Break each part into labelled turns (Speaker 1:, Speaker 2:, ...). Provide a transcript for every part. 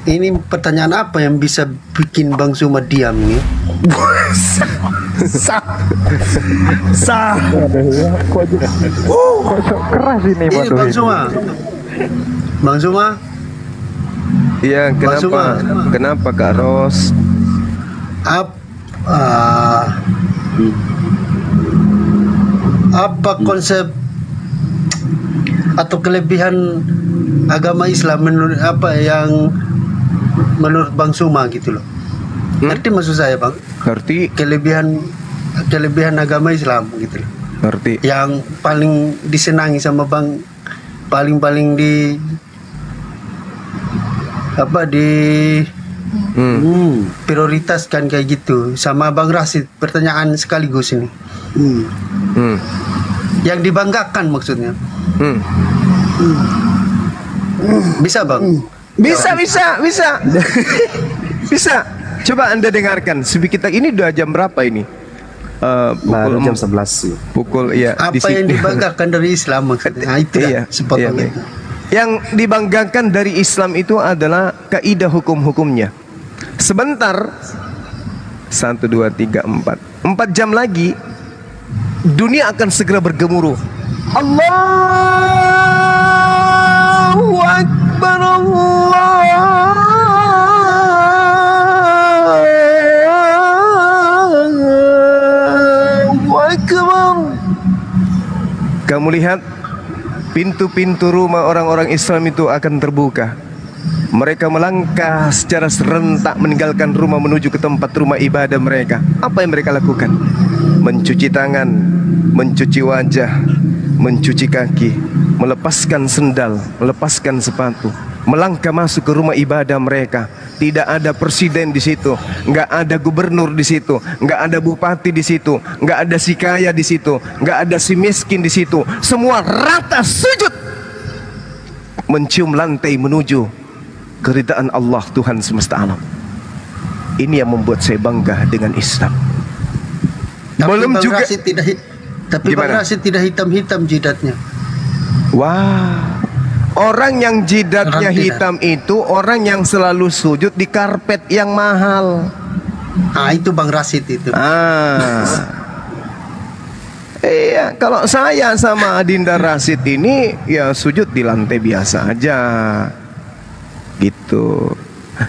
Speaker 1: ini pertanyaan apa yang bisa bikin Bang Suma diam nih?
Speaker 2: Sah. Kok keras ini
Speaker 1: Ini Bang Suma. Bang Suma.
Speaker 3: Iya, kenapa? Kenapa Kak Ros?
Speaker 1: Apa konsep atau kelebihan agama Islam menurut apa yang menurut Bang Suma gitu loh? Ngerti maksud saya Bang?
Speaker 3: Ngerti.
Speaker 1: Kelebihan agama Islam gitu loh.
Speaker 3: Ngerti.
Speaker 1: Yang paling disenangi sama Bang, paling prioritaskan kayak gitu sama Bang Rasid. Pertanyaan sekaligus ini. Yang dibanggakan maksudnya. Bisa Bang?
Speaker 3: Bisa. Bisa. Coba Anda dengarkan. Kita ini udah jam berapa ini?
Speaker 2: Pukul jam 11.
Speaker 3: Pukul ya.
Speaker 1: Apa yang dibanggakan dari Islam maksudnya? Nah, itu
Speaker 3: iya,
Speaker 1: sepotongnya.
Speaker 3: iya. Yang dibanggakan dari Islam itu adalah kaidah hukum-hukumnya. Sebentar. 1, 2, 3, 4. 4 jam lagi dunia akan segera bergemuruh. Allahu Akbar, Allahu Akbar. Kamu lihat pintu-pintu rumah orang-orang Islam itu akan terbuka. Mereka melangkah secara serentak meninggalkan rumah menuju ke tempat rumah ibadah mereka. Apa yang mereka lakukan? Mencuci tangan, mencuci wajah, mencuci kaki, melepaskan sendal, melepaskan sepatu, melangkah masuk ke rumah ibadah mereka. Tidak ada presiden di situ, nggak ada gubernur di situ, nggak ada bupati di situ, nggak ada si kaya di situ, nggak ada si miskin di situ. Semua rata sujud, mencium lantai menuju keridaan Allah Tuhan semesta alam. Ini yang membuat saya bangga dengan Islam. Belum
Speaker 1: Bang
Speaker 3: juga.
Speaker 1: Rasid tapi Bang Rasid tidak hitam-hitam jidatnya.
Speaker 3: Wah, orang yang jidatnya hitam itu orang yang selalu sujud di karpet yang mahal.
Speaker 1: Itu Bang Rasid itu.
Speaker 3: Iya, kalau saya sama Adinda Rasid ini ya sujud di lantai biasa aja. Gitu.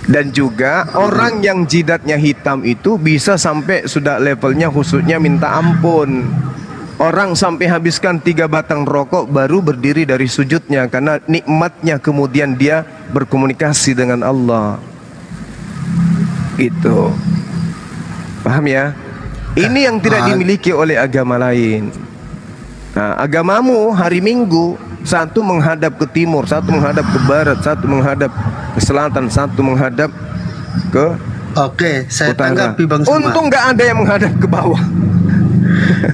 Speaker 3: Dan juga orang yang jidatnya hitam itu bisa sampai sudah levelnya khususnya minta ampun. Orang sampai habiskan 3 batang rokok baru berdiri dari sujudnya karena nikmatnya kemudian dia berkomunikasi dengan Allah. Gitu. Paham ya? Ini yang tidak dimiliki oleh agama lain. Nah, agamamu hari Minggu satu menghadap ke timur, satu menghadap ke barat, satu menghadap ke selatan, satu menghadap ke
Speaker 1: Oke, saya
Speaker 3: utara.
Speaker 1: tanggapi Bang Suma.
Speaker 3: Untung nggak ada yang menghadap ke bawah.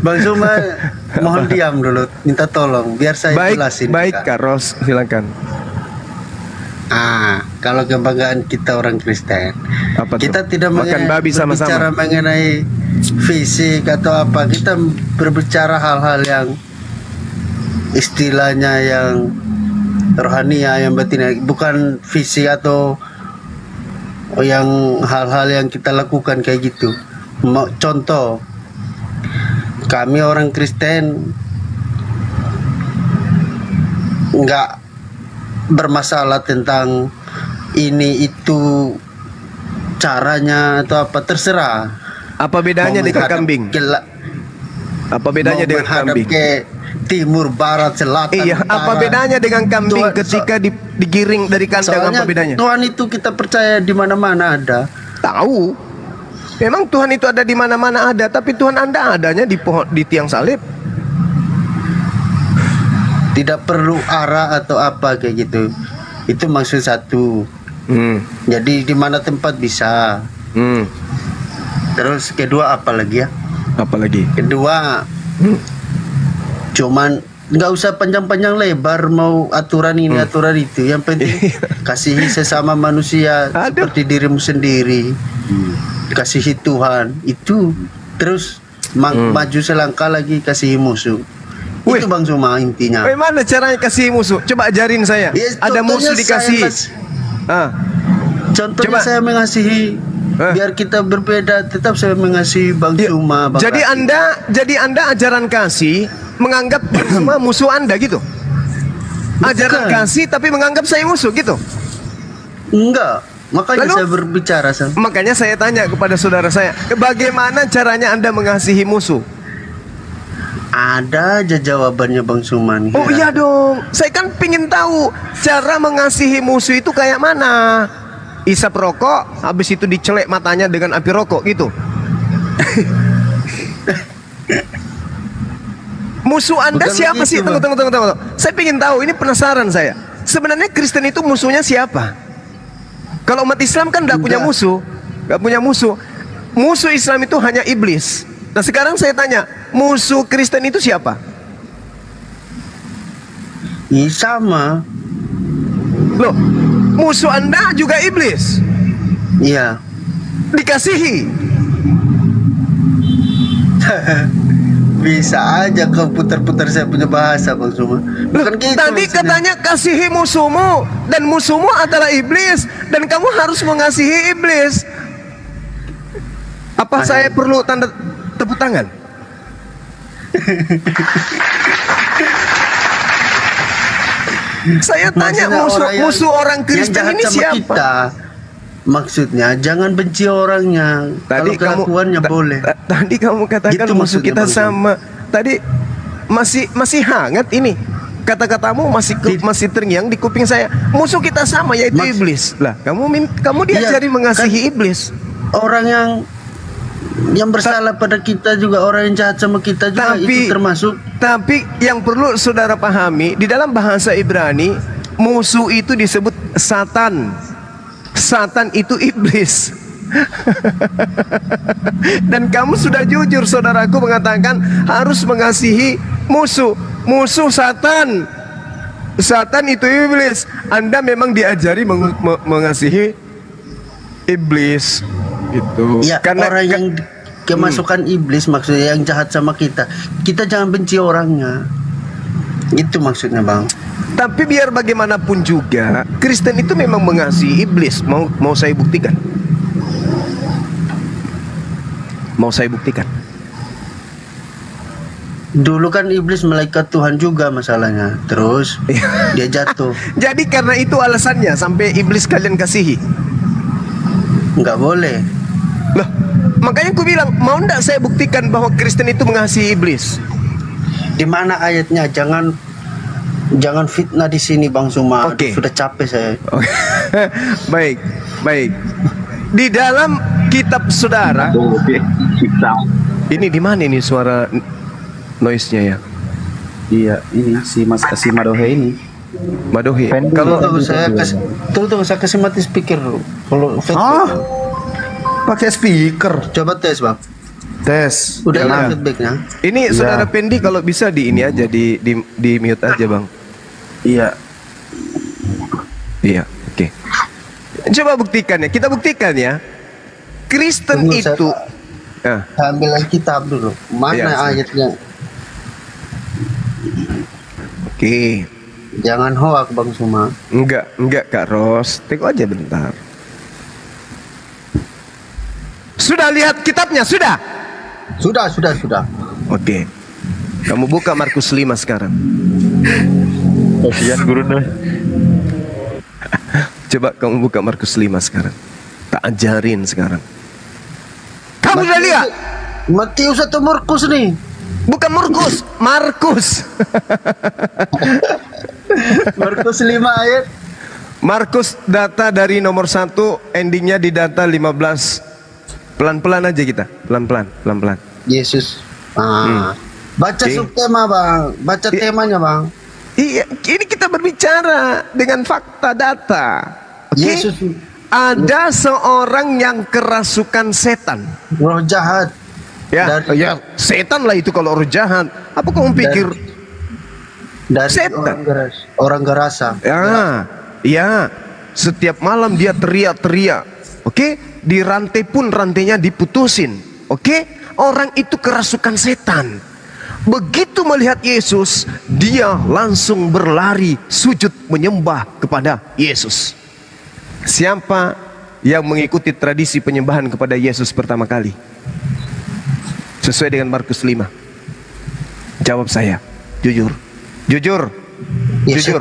Speaker 1: Bang Suma mohon diam dulu, minta tolong biar saya jelasin.
Speaker 3: Baik Kak Ros, silakan.
Speaker 1: Kalau kebanggaan kita orang Kristen, kita tidak
Speaker 3: makan babi sama-sama.
Speaker 1: Berbicara mengenai fisik atau apa, kita berbicara hal-hal yang istilahnya yang rohania, yang batin, bukan fisik atau yang hal-hal yang kita lakukan kayak gitu. Contoh, kami orang Kristen nggak bermasalah tentang ini itu caranya atau apa, terserah.
Speaker 3: Apa bedanya dengan kambing? Apa bedanya dengan kambing?
Speaker 1: Ke timur, barat, selatan.
Speaker 3: Iya, apa bedanya dengan kambing ketika digiring dari kandang? Apa bedanya?
Speaker 1: Tuhan itu kita percaya di mana-mana ada.
Speaker 3: Tahu. Memang Tuhan itu ada di mana-mana ada, tapi Tuhan Anda adanya di tiang salib.
Speaker 1: Tidak perlu arah atau apa kayak gitu. Itu maksud satu. Jadi di mana tempat bisa. Terus kedua apa lagi ya?
Speaker 3: Apa lagi?
Speaker 1: Kedua, cuman nggak usah panjang-panjang lebar mau aturan ini aturan itu. Yang penting kasihi sesama manusia seperti dirimu sendiri. Kasihi Tuhan itu. Terus maju selangkah lagi kasihi musuh. Itu Bang Suma intinya.
Speaker 3: Bagaimana caranya kasih musuh? Coba ajarin saya. Ada musuh dikasih.
Speaker 1: Contohnya saya mengasihi, biar kita berbeda, tetap saya mengasihi Bang Suma. Bang
Speaker 3: jadi anda ajaran kasih menganggap Bang Suma musuh Anda gitu? Ajaran kasih tapi menganggap saya musuh gitu?
Speaker 1: Enggak, makanya saya berbicara.
Speaker 3: Makanya saya tanya kepada saudara saya, bagaimana caranya Anda mengasihi musuh?
Speaker 1: Ada aja jawabannya Bang Suman.
Speaker 3: Oh iya dong, saya kan pingin tahu cara mengasihi musuh itu kayak mana. Isap rokok, habis itu dicelek matanya dengan api rokok gitu. Musuh Anda bukan siapa begitu, sih? Tunggu. Saya ingin tahu, ini penasaran saya. Sebenarnya Kristen itu musuhnya siapa? Kalau umat Islam kan nggak punya musuh, Musuh Islam itu hanya iblis. Nah sekarang saya tanya, musuh Kristen itu siapa?
Speaker 1: Ya, sama.
Speaker 3: Loh, musuh Anda juga iblis?
Speaker 1: Iya.
Speaker 3: Dikasihi?
Speaker 1: Bisa aja kau putar-putar saya punya bahasa Bang Suma. Bukan gitu.
Speaker 3: Tadi katanya kasihi musuhmu, dan musuhmu adalah iblis, dan kamu harus mengasihi iblis. Apa saya perlu tanda tepuk tangan? Saya tanya, musuh orang Kristen ini siapa? Kita.
Speaker 1: Maksudnya jangan benci orangnya.
Speaker 3: Tadi
Speaker 1: kalau kelakuannya boleh.
Speaker 3: Tadi kamu katakan gitu musuh kita sama. Tadi masih hangat ini. Kata-katamu masih terngiang di kuping saya. Musuh kita sama, yaitu iblis. Lah, kamu diajari mengasihi iblis.
Speaker 1: Orang yang bersalah pada kita juga, orang yang jahat sama kita juga, itu termasuk.
Speaker 3: Tapi yang perlu saudara pahami, di dalam bahasa Ibrani, musuh itu disebut Satan. Satan itu iblis. Dan kamu sudah jujur, saudaraku, mengatakan harus mengasihi musuh Satan. Satan itu iblis. Anda memang diajari mengasihi iblis gitu.
Speaker 1: Ya, karena orang yang kemasukan iblis, maksudnya yang jahat sama kita jangan benci orangnya. Itu maksudnya Bang.
Speaker 3: Tapi biar bagaimanapun juga, Kristen itu memang mengasihi iblis. Mau saya buktikan? Mau saya buktikan?
Speaker 1: Dulu kan iblis malaikat Tuhan juga masalahnya. Terus dia jatuh.
Speaker 3: Jadi karena itu alasannya sampai iblis kalian kasihi?
Speaker 1: Enggak boleh.
Speaker 3: Loh, makanya aku bilang, mau enggak saya buktikan bahwa Kristen itu mengasihi iblis?
Speaker 1: Di mana ayatnya? Jangan fitnah di sini Bang Suma.
Speaker 3: Okay.
Speaker 1: Sudah capek saya.
Speaker 3: Okay. Baik. Di dalam kitab saudara. Ini di mana ini suara noise-nya ya?
Speaker 2: Iya, ini si Madohe ini.
Speaker 3: Madohe.
Speaker 1: Kalau saya kasih mati speaker dulu. Kalau
Speaker 2: pakai speaker.
Speaker 1: Coba tes Bang.
Speaker 2: Tes.
Speaker 1: Udah ada feedbacknya.
Speaker 3: Ini saudara Pendi kalau bisa di ini aja di mute aja Bang.
Speaker 2: Iya,
Speaker 3: oke. Coba buktikan ya, kita buktikan ya. Kristen itu
Speaker 1: ambil kitab dulu. Mana ayatnya?
Speaker 3: Oke.
Speaker 1: Jangan hoak Bang Suma.
Speaker 3: Enggak Kak Ros. Tengok aja bentar. Sudah lihat kitabnya? Sudah. Oke. Kamu buka Markus 5 sekarang.
Speaker 2: kasihan guru nih.
Speaker 3: Coba kamu buka Markus 5 sekarang. Tak ajarin sekarang. Kamu sudah lihat?
Speaker 1: Matius atau Markus nih?
Speaker 3: Bukan Markus, Markus.
Speaker 1: Markus 5 ayat.
Speaker 3: Markus data dari nomor 1, endingnya di data 15. Pelan-pelan aja kita, pelan-pelan.
Speaker 1: Yesus. Baca subtema Bang, baca temanya Bang.
Speaker 3: Iya, ini kita berbicara dengan fakta data.
Speaker 1: Yesus.
Speaker 3: Ada seorang yang kerasukan setan,
Speaker 1: roh jahat.
Speaker 3: Ya, setan lah itu kalau roh jahat. Apa kamu pikir
Speaker 1: dari
Speaker 3: setan?
Speaker 1: Orang gerasa.
Speaker 3: Ya, setiap malam dia teriak-teriak. Oke, di rantai pun rantainya diputusin. Oke, orang itu kerasukan setan. Begitu melihat Yesus, dia langsung berlari sujud menyembah kepada Yesus. Siapa yang mengikuti tradisi penyembahan kepada Yesus pertama kali? Sesuai dengan Markus 5. Jawab saya, jujur. Jujur.
Speaker 1: Ya,
Speaker 3: Jujur.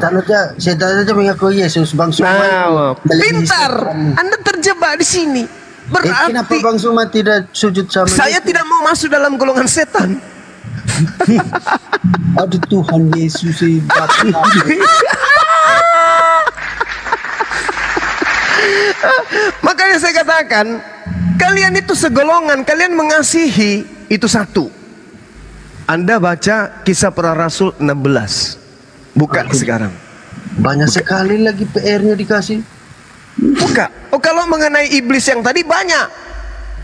Speaker 1: setan aja mengaku Yesus, Bang Suma.
Speaker 3: Nah, pintar. Anda terjebak di sini.
Speaker 1: Kenapa
Speaker 3: Berarti
Speaker 1: Bang Suma tidak sujud sama
Speaker 3: saya
Speaker 1: Yesus?
Speaker 3: tidak mau masuk dalam golongan setan.
Speaker 1: Aduh Tuhan Yesus sih.
Speaker 3: Makanya saya katakan, kalian itu segolongan, kalian mengasihi, itu satu. Anda baca Kisah Para Rasul 16. Buka sekarang.
Speaker 1: Banyak sekali lagi PR-nya dikasih.
Speaker 3: Buka. Oh, kalau mengenai iblis yang tadi banyak.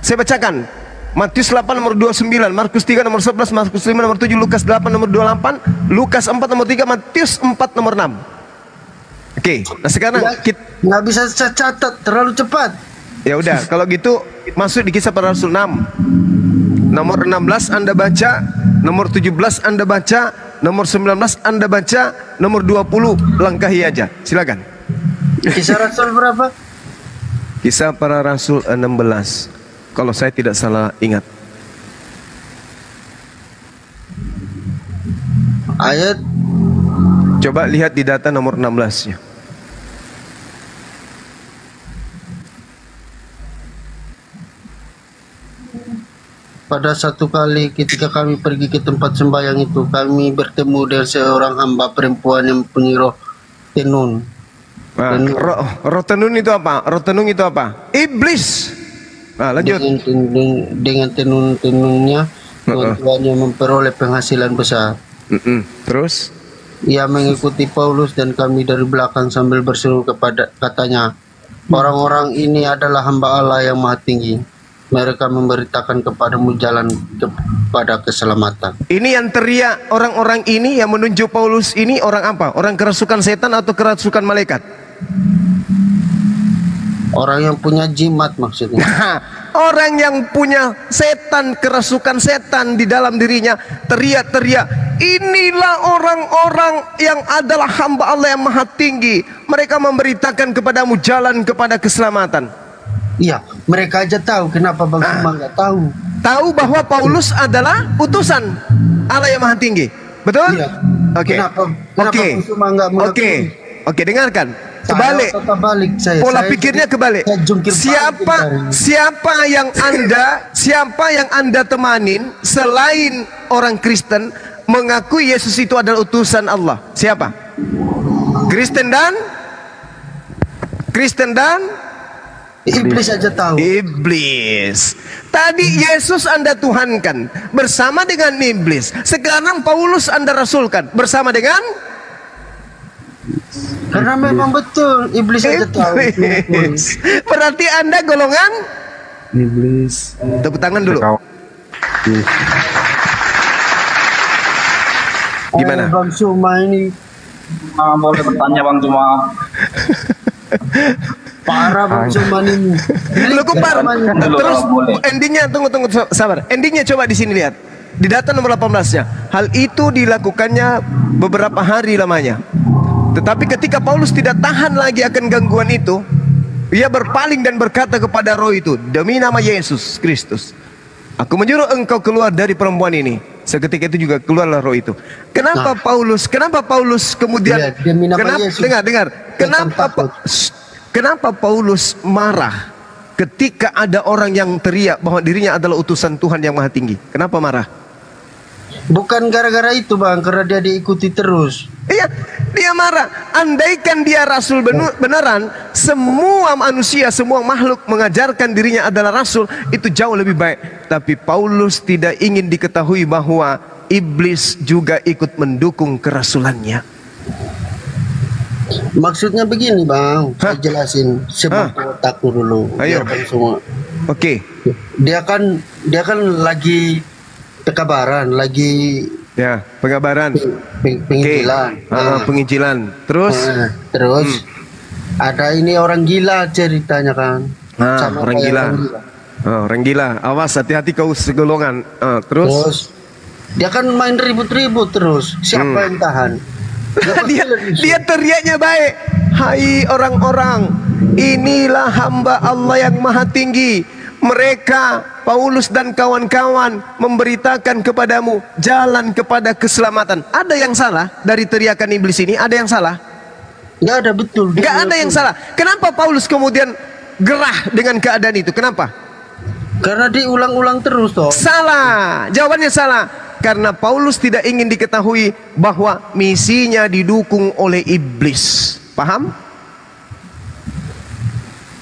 Speaker 3: Saya bacakan. Matius 8 nomor 29, Markus 3 nomor 11, Markus 5 nomor 7, Lukas 8 nomor 28, Lukas 4 nomor 3, Matius 4 nomor 6. Oke, nah sekarang kita
Speaker 1: Nggak bisa saya catat, terlalu cepat.
Speaker 3: ya udah, kalau gitu masuk di Kisah Para Rasul 6. Nomor 16 Anda baca, nomor 17 Anda baca, nomor 19 Anda baca, nomor 20 langkahi aja. Silakan.
Speaker 1: Kisah Rasul berapa?
Speaker 3: Kisah Para Rasul 16. Kalau saya tidak salah ingat.
Speaker 1: Ayat
Speaker 3: Coba lihat di data nomor 16-nya.
Speaker 1: pada satu kali ketika kami pergi ke tempat sembahyang itu, kami bertemu dengan seorang hamba perempuan yang punya roh tenun.
Speaker 3: Nah, roh tenun itu apa? Roh tenun itu apa? Iblis. Nah, lanjut.
Speaker 1: Dengan tenun-tenunnya tuan-tuannya memperoleh penghasilan besar.
Speaker 3: Terus?
Speaker 1: Ia mengikuti Paulus dan kami dari belakang sambil berseru katanya, orang-orang ini adalah hamba Allah yang maha tinggi. Mereka memberitakan kepadamu jalan kepada keselamatan.
Speaker 3: Ini yang teriak orang-orang ini yang menunjuk Paulus ini orang apa? Orang kerasukan setan atau kerasukan malaikat?
Speaker 1: Orang yang punya jimat maksudnya.
Speaker 3: Orang yang punya setan, kerasukan setan di dalam dirinya teriak-teriak, inilah orang-orang yang adalah hamba Allah yang maha tinggi. Mereka memberitakan kepadamu jalan kepada keselamatan.
Speaker 1: Iya, mereka aja tahu. Kenapa Bang Suma nggak tahu?
Speaker 3: Tahu bahwa Paulus adalah utusan Allah yang maha tinggi. Betul?
Speaker 1: Iya.
Speaker 3: Oke.
Speaker 1: Kenapa
Speaker 3: Oke.
Speaker 1: Bang Suma nggak mengakui?
Speaker 3: Oke, dengarkan. Kebalik. Pola pikirnya kebalik. Siapa yang Anda temanin selain orang Kristen mengakui Yesus itu adalah utusan Allah? Siapa? Kristen dan
Speaker 1: Iblis aja tahu.
Speaker 3: Iblis. Tadi Yesus Anda tuhankan bersama dengan iblis. Sekarang Paulus Anda rasulkan bersama dengan
Speaker 1: karena memang betul iblis aja tahu.
Speaker 3: iblis. Berarti Anda golongan
Speaker 2: Iblis.
Speaker 3: tepuk tangan dulu. Gimana?
Speaker 1: Bang Suma ini
Speaker 2: Boleh bertanya Bang Suma?
Speaker 1: parah Bang Suma ini.
Speaker 3: Lu kupar. Terus
Speaker 2: boleh.
Speaker 3: endingnya tunggu sabar. Endingnya coba di sini lihat. Di data nomor 18-nya. Hal itu dilakukannya beberapa hari lamanya. Tetapi ketika Paulus tidak tahan lagi akan gangguan itu, ia berpaling dan berkata kepada roh itu, demi nama Yesus Kristus, aku menyuruh engkau keluar dari perempuan ini. Seketika itu juga keluarlah roh itu. Kenapa Paulus kemudian
Speaker 1: Ya, demi nama Yesus.
Speaker 3: dengar. Kenapa Paulus marah ketika ada orang yang teriak bahwa dirinya adalah utusan Tuhan yang maha tinggi? Kenapa marah?
Speaker 1: Bukan gara-gara itu Bang, karena dia diikuti terus.
Speaker 3: Iya, dia marah. Andaikan dia rasul beneran, semua manusia, semua makhluk mengajarkan dirinya adalah rasul, itu jauh lebih baik. Tapi Paulus tidak ingin diketahui bahwa iblis juga ikut mendukung kerasulannya.
Speaker 1: Maksudnya begini Bang, saya jelasin sebab otakku dulu.
Speaker 3: Ayo.
Speaker 1: Biar Bang semua.
Speaker 3: Oke.
Speaker 1: Dia kan lagi pekabaran, lagi
Speaker 3: Ya, pengabaran.
Speaker 1: penginjilan.
Speaker 3: Penginjilan. Terus?
Speaker 1: Terus ada ini orang gila ceritanya kan. Sama
Speaker 3: Orang
Speaker 1: kayak
Speaker 3: gila. Orang gila. Awas, hati-hati kau segolongan. Terus?
Speaker 1: Dia kan main ribut-ribut terus. Siapa yang tahan?
Speaker 3: dia teriaknya baik. Hai orang-orang inilah hamba Allah yang maha tinggi. Mereka, Paulus dan kawan-kawan, memberitakan kepadamu jalan kepada keselamatan. Ada yang salah dari teriakan iblis ini? Ada yang salah?
Speaker 1: Nggak ada, betul.
Speaker 3: Nggak ada yang salah. Kenapa Paulus kemudian gerah dengan keadaan itu? Kenapa?
Speaker 1: Karena diulang-ulang terus toh.
Speaker 3: Salah. Jawabannya salah. Karena Paulus tidak ingin diketahui bahwa misinya didukung oleh iblis. Paham?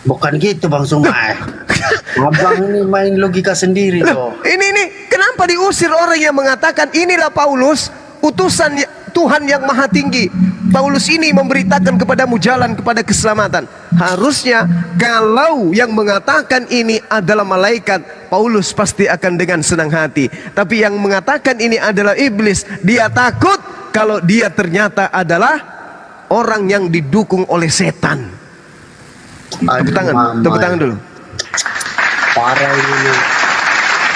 Speaker 1: Bukan gitu Bang Sumai. Abang ini main logika sendiri toh.
Speaker 3: Ini kenapa diusir orang yang mengatakan inilah Paulus, utusan Tuhan yang maha tinggi. Paulus ini memberitakan kepadamu jalan kepada keselamatan. Harusnya kalau yang mengatakan ini adalah malaikat, Paulus pasti akan dengan senang hati. Tapi yang mengatakan ini adalah iblis, dia takut kalau dia ternyata adalah orang yang didukung oleh setan. Tepuk tangan dulu.
Speaker 1: Parah ini.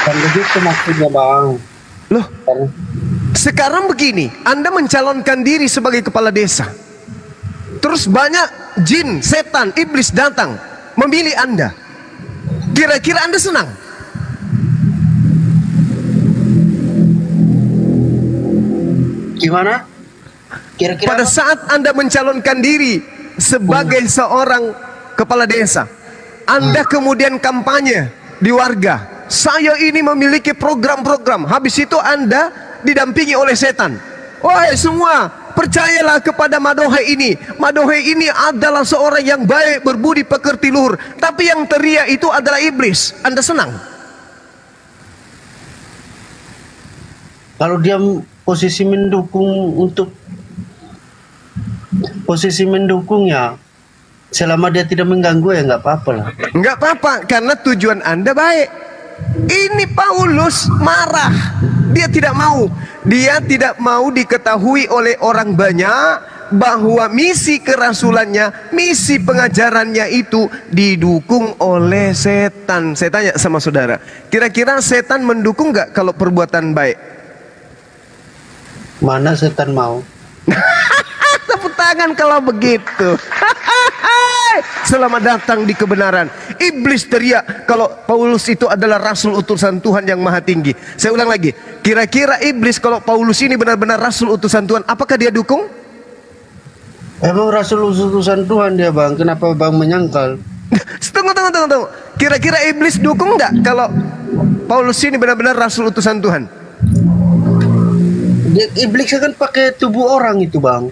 Speaker 1: Kan begitu maksudnya Bang.
Speaker 3: Loh, sekarang begini, Anda mencalonkan diri sebagai kepala desa. Terus banyak jin, setan, iblis datang memilih Anda. Kira-kira Anda senang?
Speaker 1: Gimana? Kira-kira
Speaker 3: pada saat Anda mencalonkan diri sebagai seorang kepala desa, Anda kemudian kampanye di warga, saya ini memiliki program-program. Habis itu Anda didampingi oleh setan. Wahai semua, percayalah kepada Madohe ini. Madohe ini adalah seorang yang baik, berbudi pekerti luhur. Tapi yang teriak itu adalah iblis. Anda senang?
Speaker 1: kalau dia posisi mendukungnya, selama dia tidak mengganggu ya nggak apa-apa lah.
Speaker 3: Nggak apa-apa, karena tujuan Anda baik. Ini Paulus marah. Dia tidak mau. Dia tidak mau diketahui oleh orang banyak bahwa misi kerasulannya, misi pengajarannya itu didukung oleh setan. Saya tanya sama saudara, kira-kira setan mendukung nggak kalau perbuatan baik?
Speaker 1: Mana setan mau?
Speaker 3: Tepuk tangan kalau begitu. Selamat datang di kebenaran. Iblis teriak kalau Paulus itu adalah rasul utusan Tuhan yang maha tinggi. Saya ulang lagi, kira-kira iblis kalau Paulus ini benar-benar rasul utusan Tuhan, apakah dia dukung?
Speaker 1: Emang rasul utusan Tuhan dia Bang, kenapa Bang menyangkal?
Speaker 3: Tunggu. Kira-kira iblis dukung nggak kalau Paulus ini benar-benar rasul utusan Tuhan?
Speaker 1: Iblis kan pakai tubuh orang itu Bang.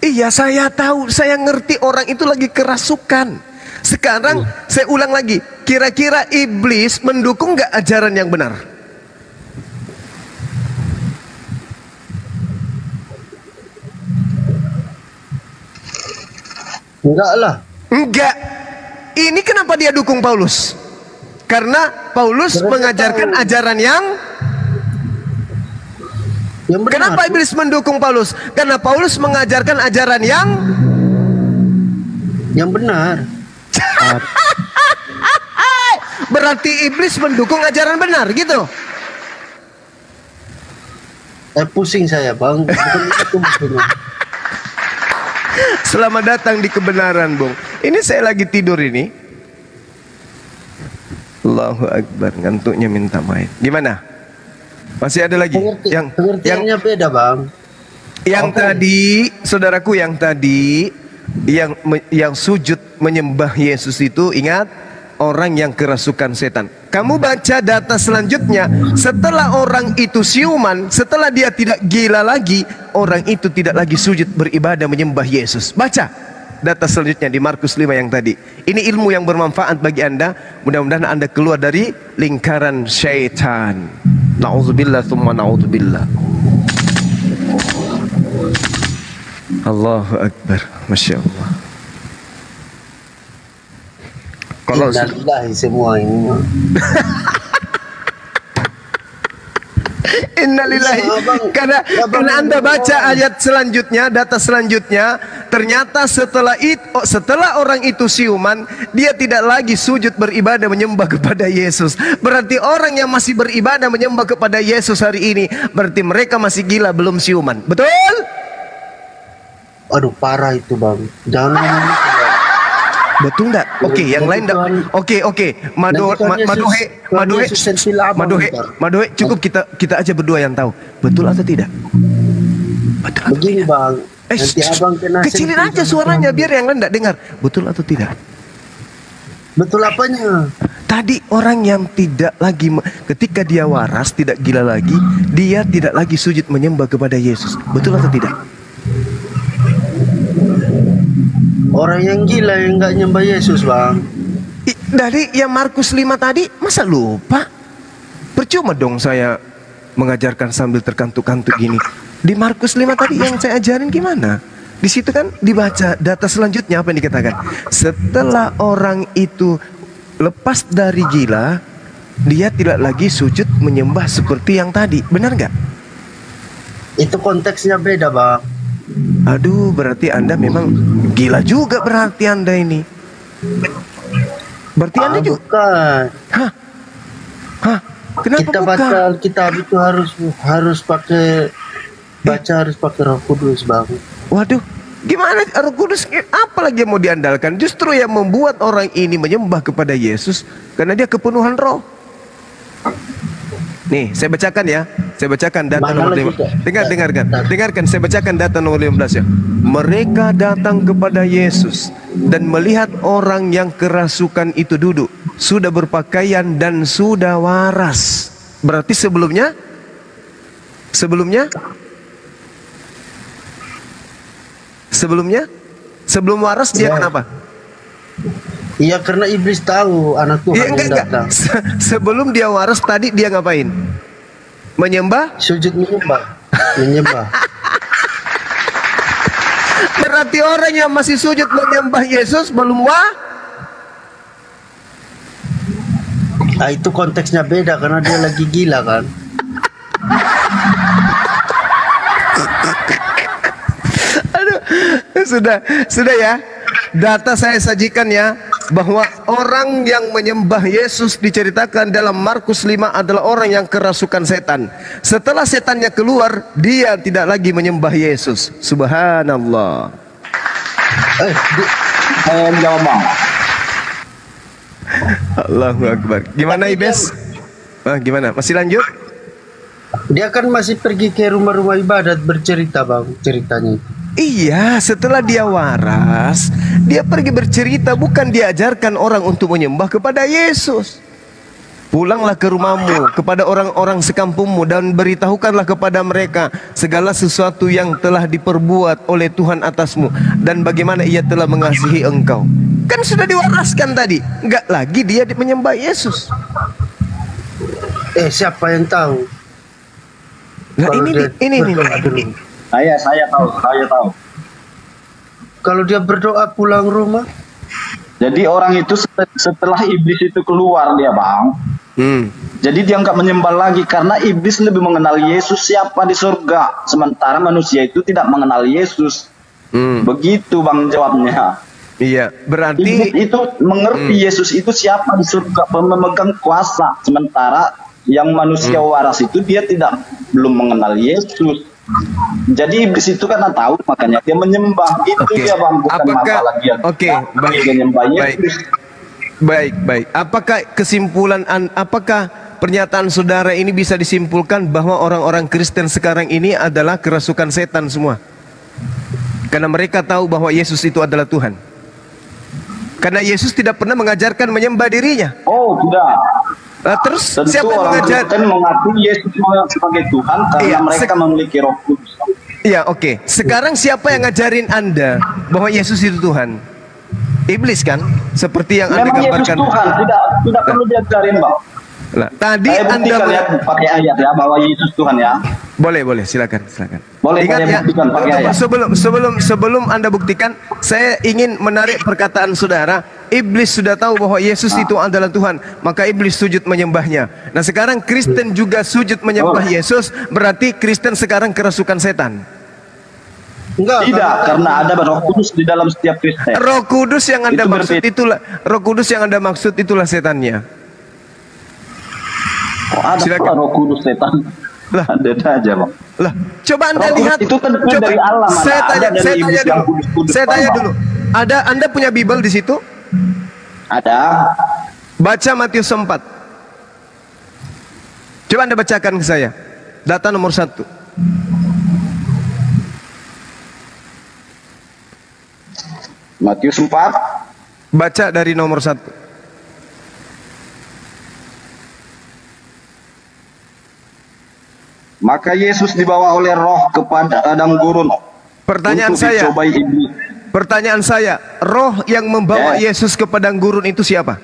Speaker 3: Iya, saya tahu, saya ngerti orang itu lagi kerasukan. Sekarang saya ulang lagi, kira-kira iblis mendukung nggak ajaran yang benar?
Speaker 1: Enggak lah.
Speaker 3: Enggak. Ini kenapa dia dukung Paulus? Karena Paulus mengajarkan ajaran yang
Speaker 1: benar.
Speaker 3: Kenapa iblis mendukung Paulus? Karena Paulus mengajarkan ajaran yang
Speaker 1: benar.
Speaker 3: Berarti iblis mendukung ajaran benar gitu.
Speaker 1: Pusing saya Bang. Bukan itu maksudnya.
Speaker 3: Selamat datang di kebenaran, Bung. Ini saya lagi tidur ini. Allahu Akbar, ngantuknya minta main. Gimana? Masih ada lagi?
Speaker 1: Pengertiannya beda Bang.
Speaker 3: Yang tadi, saudaraku, yang tadi yang sujud menyembah Yesus itu, ingat, orang yang kerasukan setan. Kamu baca data selanjutnya, setelah orang itu siuman, setelah dia tidak gila lagi, orang itu tidak lagi sujud beribadah menyembah Yesus. Baca data selanjutnya di Markus 5 yang tadi. Ini ilmu yang bermanfaat bagi Anda. Mudah-mudahan Anda keluar dari lingkaran syaitan. Na'udzubillah thumma na'udzubillah. Allahu Akbar. Masya Allah. Kalau
Speaker 1: Innalillahi semua ini.
Speaker 3: Innalillahi. Karena Anda baca ayat selanjutnya, data selanjutnya, ternyata setelah orang itu siuman, dia tidak lagi sujud beribadah menyembah kepada Yesus. Berarti orang yang masih beribadah menyembah kepada Yesus hari ini, berarti mereka masih gila belum siuman. Betul?
Speaker 1: Aduh parah itu Bang. Jangan ngomong itu, Bang.
Speaker 3: Betul enggak? Oke, yang lain enggak. Oke. Madohe, cukup kita aja berdua yang tahu. Betul atau tidak? Betul atau
Speaker 1: Begini
Speaker 3: tidak?
Speaker 1: bang, nanti abang kena
Speaker 3: Kecilin aja suaranya biar yang lain enggak dengar. Betul atau tidak?
Speaker 1: Betul apanya?
Speaker 3: Tadi orang yang tidak lagi ketika dia waras, tidak gila lagi, dia tidak lagi sujud menyembah kepada Yesus. Betul atau tidak?
Speaker 1: Orang yang gila yang nggak nyembah Yesus bang.
Speaker 3: Dari yang Markus 5 tadi, masa lupa? Percuma dong saya mengajarkan sambil terkantuk-kantuk gini. Di Markus 5 tadi yang saya ajarin gimana? Di situ kan dibaca data selanjutnya apa yang dikatakan? Setelah orang itu lepas dari gila, dia tidak lagi sujud menyembah seperti yang tadi. Benar nggak?
Speaker 1: Itu konteksnya beda bang.
Speaker 3: Aduh, berarti Anda memang gila juga berarti Anda ini. Berarti Anda juga.
Speaker 1: Bukan.
Speaker 3: Hah? Kenapa
Speaker 1: Kita
Speaker 3: bukan?
Speaker 1: baca Alkitab itu harus pakai harus pakai Roh Kudus bang.
Speaker 3: Waduh, gimana Roh Kudus? Apa lagi yang mau diandalkan? Justru yang membuat orang ini menyembah kepada Yesus karena dia kepenuhan Roh. Nih, saya bacakan ya. Saya bacakan data nomor 5. Dengarkan. Saya bacakan data nomor 15 ya. Mereka datang kepada Yesus dan melihat orang yang kerasukan itu duduk, sudah berpakaian dan sudah waras. Berarti sebelum waras dia kenapa?
Speaker 1: Iya karena iblis tahu anak Tuhan yang datang.
Speaker 3: Sebelum dia waras tadi dia ngapain? Menyembah?
Speaker 1: Sujud menyembah.
Speaker 3: Berarti orang yang masih sujud menyembah Yesus belum
Speaker 1: Nah, itu konteksnya beda karena dia lagi gila kan.
Speaker 3: Aduh, sudah ya. Data saya sajikan ya, bahwa orang yang menyembah Yesus diceritakan dalam Markus 5 adalah orang yang kerasukan setan. Setelah setannya keluar, dia tidak lagi menyembah Yesus. Subhanallah.
Speaker 4: Saya jawab bang.
Speaker 3: Allahu Akbar. Gimana Ibes? Gimana? Masih lanjut?
Speaker 1: Dia kan masih pergi ke rumah-rumah ibadat bercerita bang, ceritanya itu.
Speaker 3: Iya, setelah dia waras, dia pergi bercerita, bukan diajarkan orang untuk menyembah kepada Yesus. Pulanglah ke rumahmu, kepada orang-orang sekampungmu, dan beritahukanlah kepada mereka segala sesuatu yang telah diperbuat oleh Tuhan atasmu, dan bagaimana ia telah mengasihi engkau. Kan sudah diwaraskan tadi, enggak lagi dia menyembah Yesus.
Speaker 1: Siapa yang tahu?
Speaker 3: Nah ini.
Speaker 4: Saya tahu.
Speaker 1: Kalau dia berdoa pulang rumah,
Speaker 4: Jadi orang itu setelah iblis itu keluar dia bang, jadi dia nggak menyembah lagi karena iblis lebih mengenal Yesus siapa di surga, sementara manusia itu tidak mengenal Yesus. Begitu bang jawabnya.
Speaker 3: Iya, berarti
Speaker 4: iblis itu mengerti Yesus itu siapa di surga, pemegang kuasa, sementara yang manusia waras itu dia belum mengenal Yesus. Jadi iblis itu karena tahu, makanya dia menyembah. Itu dia bang, bukan masalah dia. Menyembah Yesus.
Speaker 3: Baik. Apakah pernyataan saudara ini bisa disimpulkan bahwa orang-orang Kristen sekarang ini adalah kerasukan setan semua? Karena mereka tahu bahwa Yesus itu adalah Tuhan. Karena Yesus tidak pernah mengajarkan menyembah dirinya.
Speaker 4: Oh, tidak.
Speaker 3: Terus
Speaker 4: tentu
Speaker 3: siapa yang mengajar?
Speaker 4: Kristen mengaku Yesus sebagai Tuhan karena mereka memiliki Roh Kudus.
Speaker 3: Iya, oke. Sekarang siapa yang ngajarin Anda bahwa Yesus itu Tuhan? Iblis kan? Seperti yang Anda gambarkan.
Speaker 4: Yesus Tuhan, tidak perlu diajarin, Bang.
Speaker 3: Tadi
Speaker 4: saya buktikan ya pakai ayat ya bahwa Yesus Tuhan ya.
Speaker 3: Boleh, silakan.
Speaker 4: Boleh,
Speaker 3: ingat ya,
Speaker 4: buktikan pakai ayat.
Speaker 3: Sebelum Anda buktikan, saya ingin menarik perkataan saudara. Iblis sudah tahu bahwa Yesus itu adalah Tuhan, maka iblis sujud menyembahnya. Nah, sekarang Kristen juga sujud menyembah Yesus, berarti Kristen sekarang kerasukan setan.
Speaker 4: Tidak, karena ada Roh Kudus di dalam setiap Kristen.
Speaker 3: Roh Kudus yang Anda maksud itulah Roh Kudus yang Anda maksud itulah setannya.
Speaker 4: Ada Roh Kudus setan. Lah, ada aja, Bang.
Speaker 3: Lah, coba Anda lihat.
Speaker 4: Itu tentu dari Allah.
Speaker 3: Saya tanya dulu. Anda punya Bible di situ?
Speaker 4: Ada.
Speaker 3: Baca Matius 4. Coba Anda bacakan ke saya. Data nomor 1.
Speaker 4: Matius 4.
Speaker 3: Baca dari nomor 1.
Speaker 4: Maka Yesus dibawa oleh roh kepada padang gurun.
Speaker 3: Pertanyaan
Speaker 4: untuk
Speaker 3: saya.
Speaker 4: dicobai iblis.
Speaker 3: Pertanyaan saya, roh yang membawa Yesus ke padang gurun itu siapa?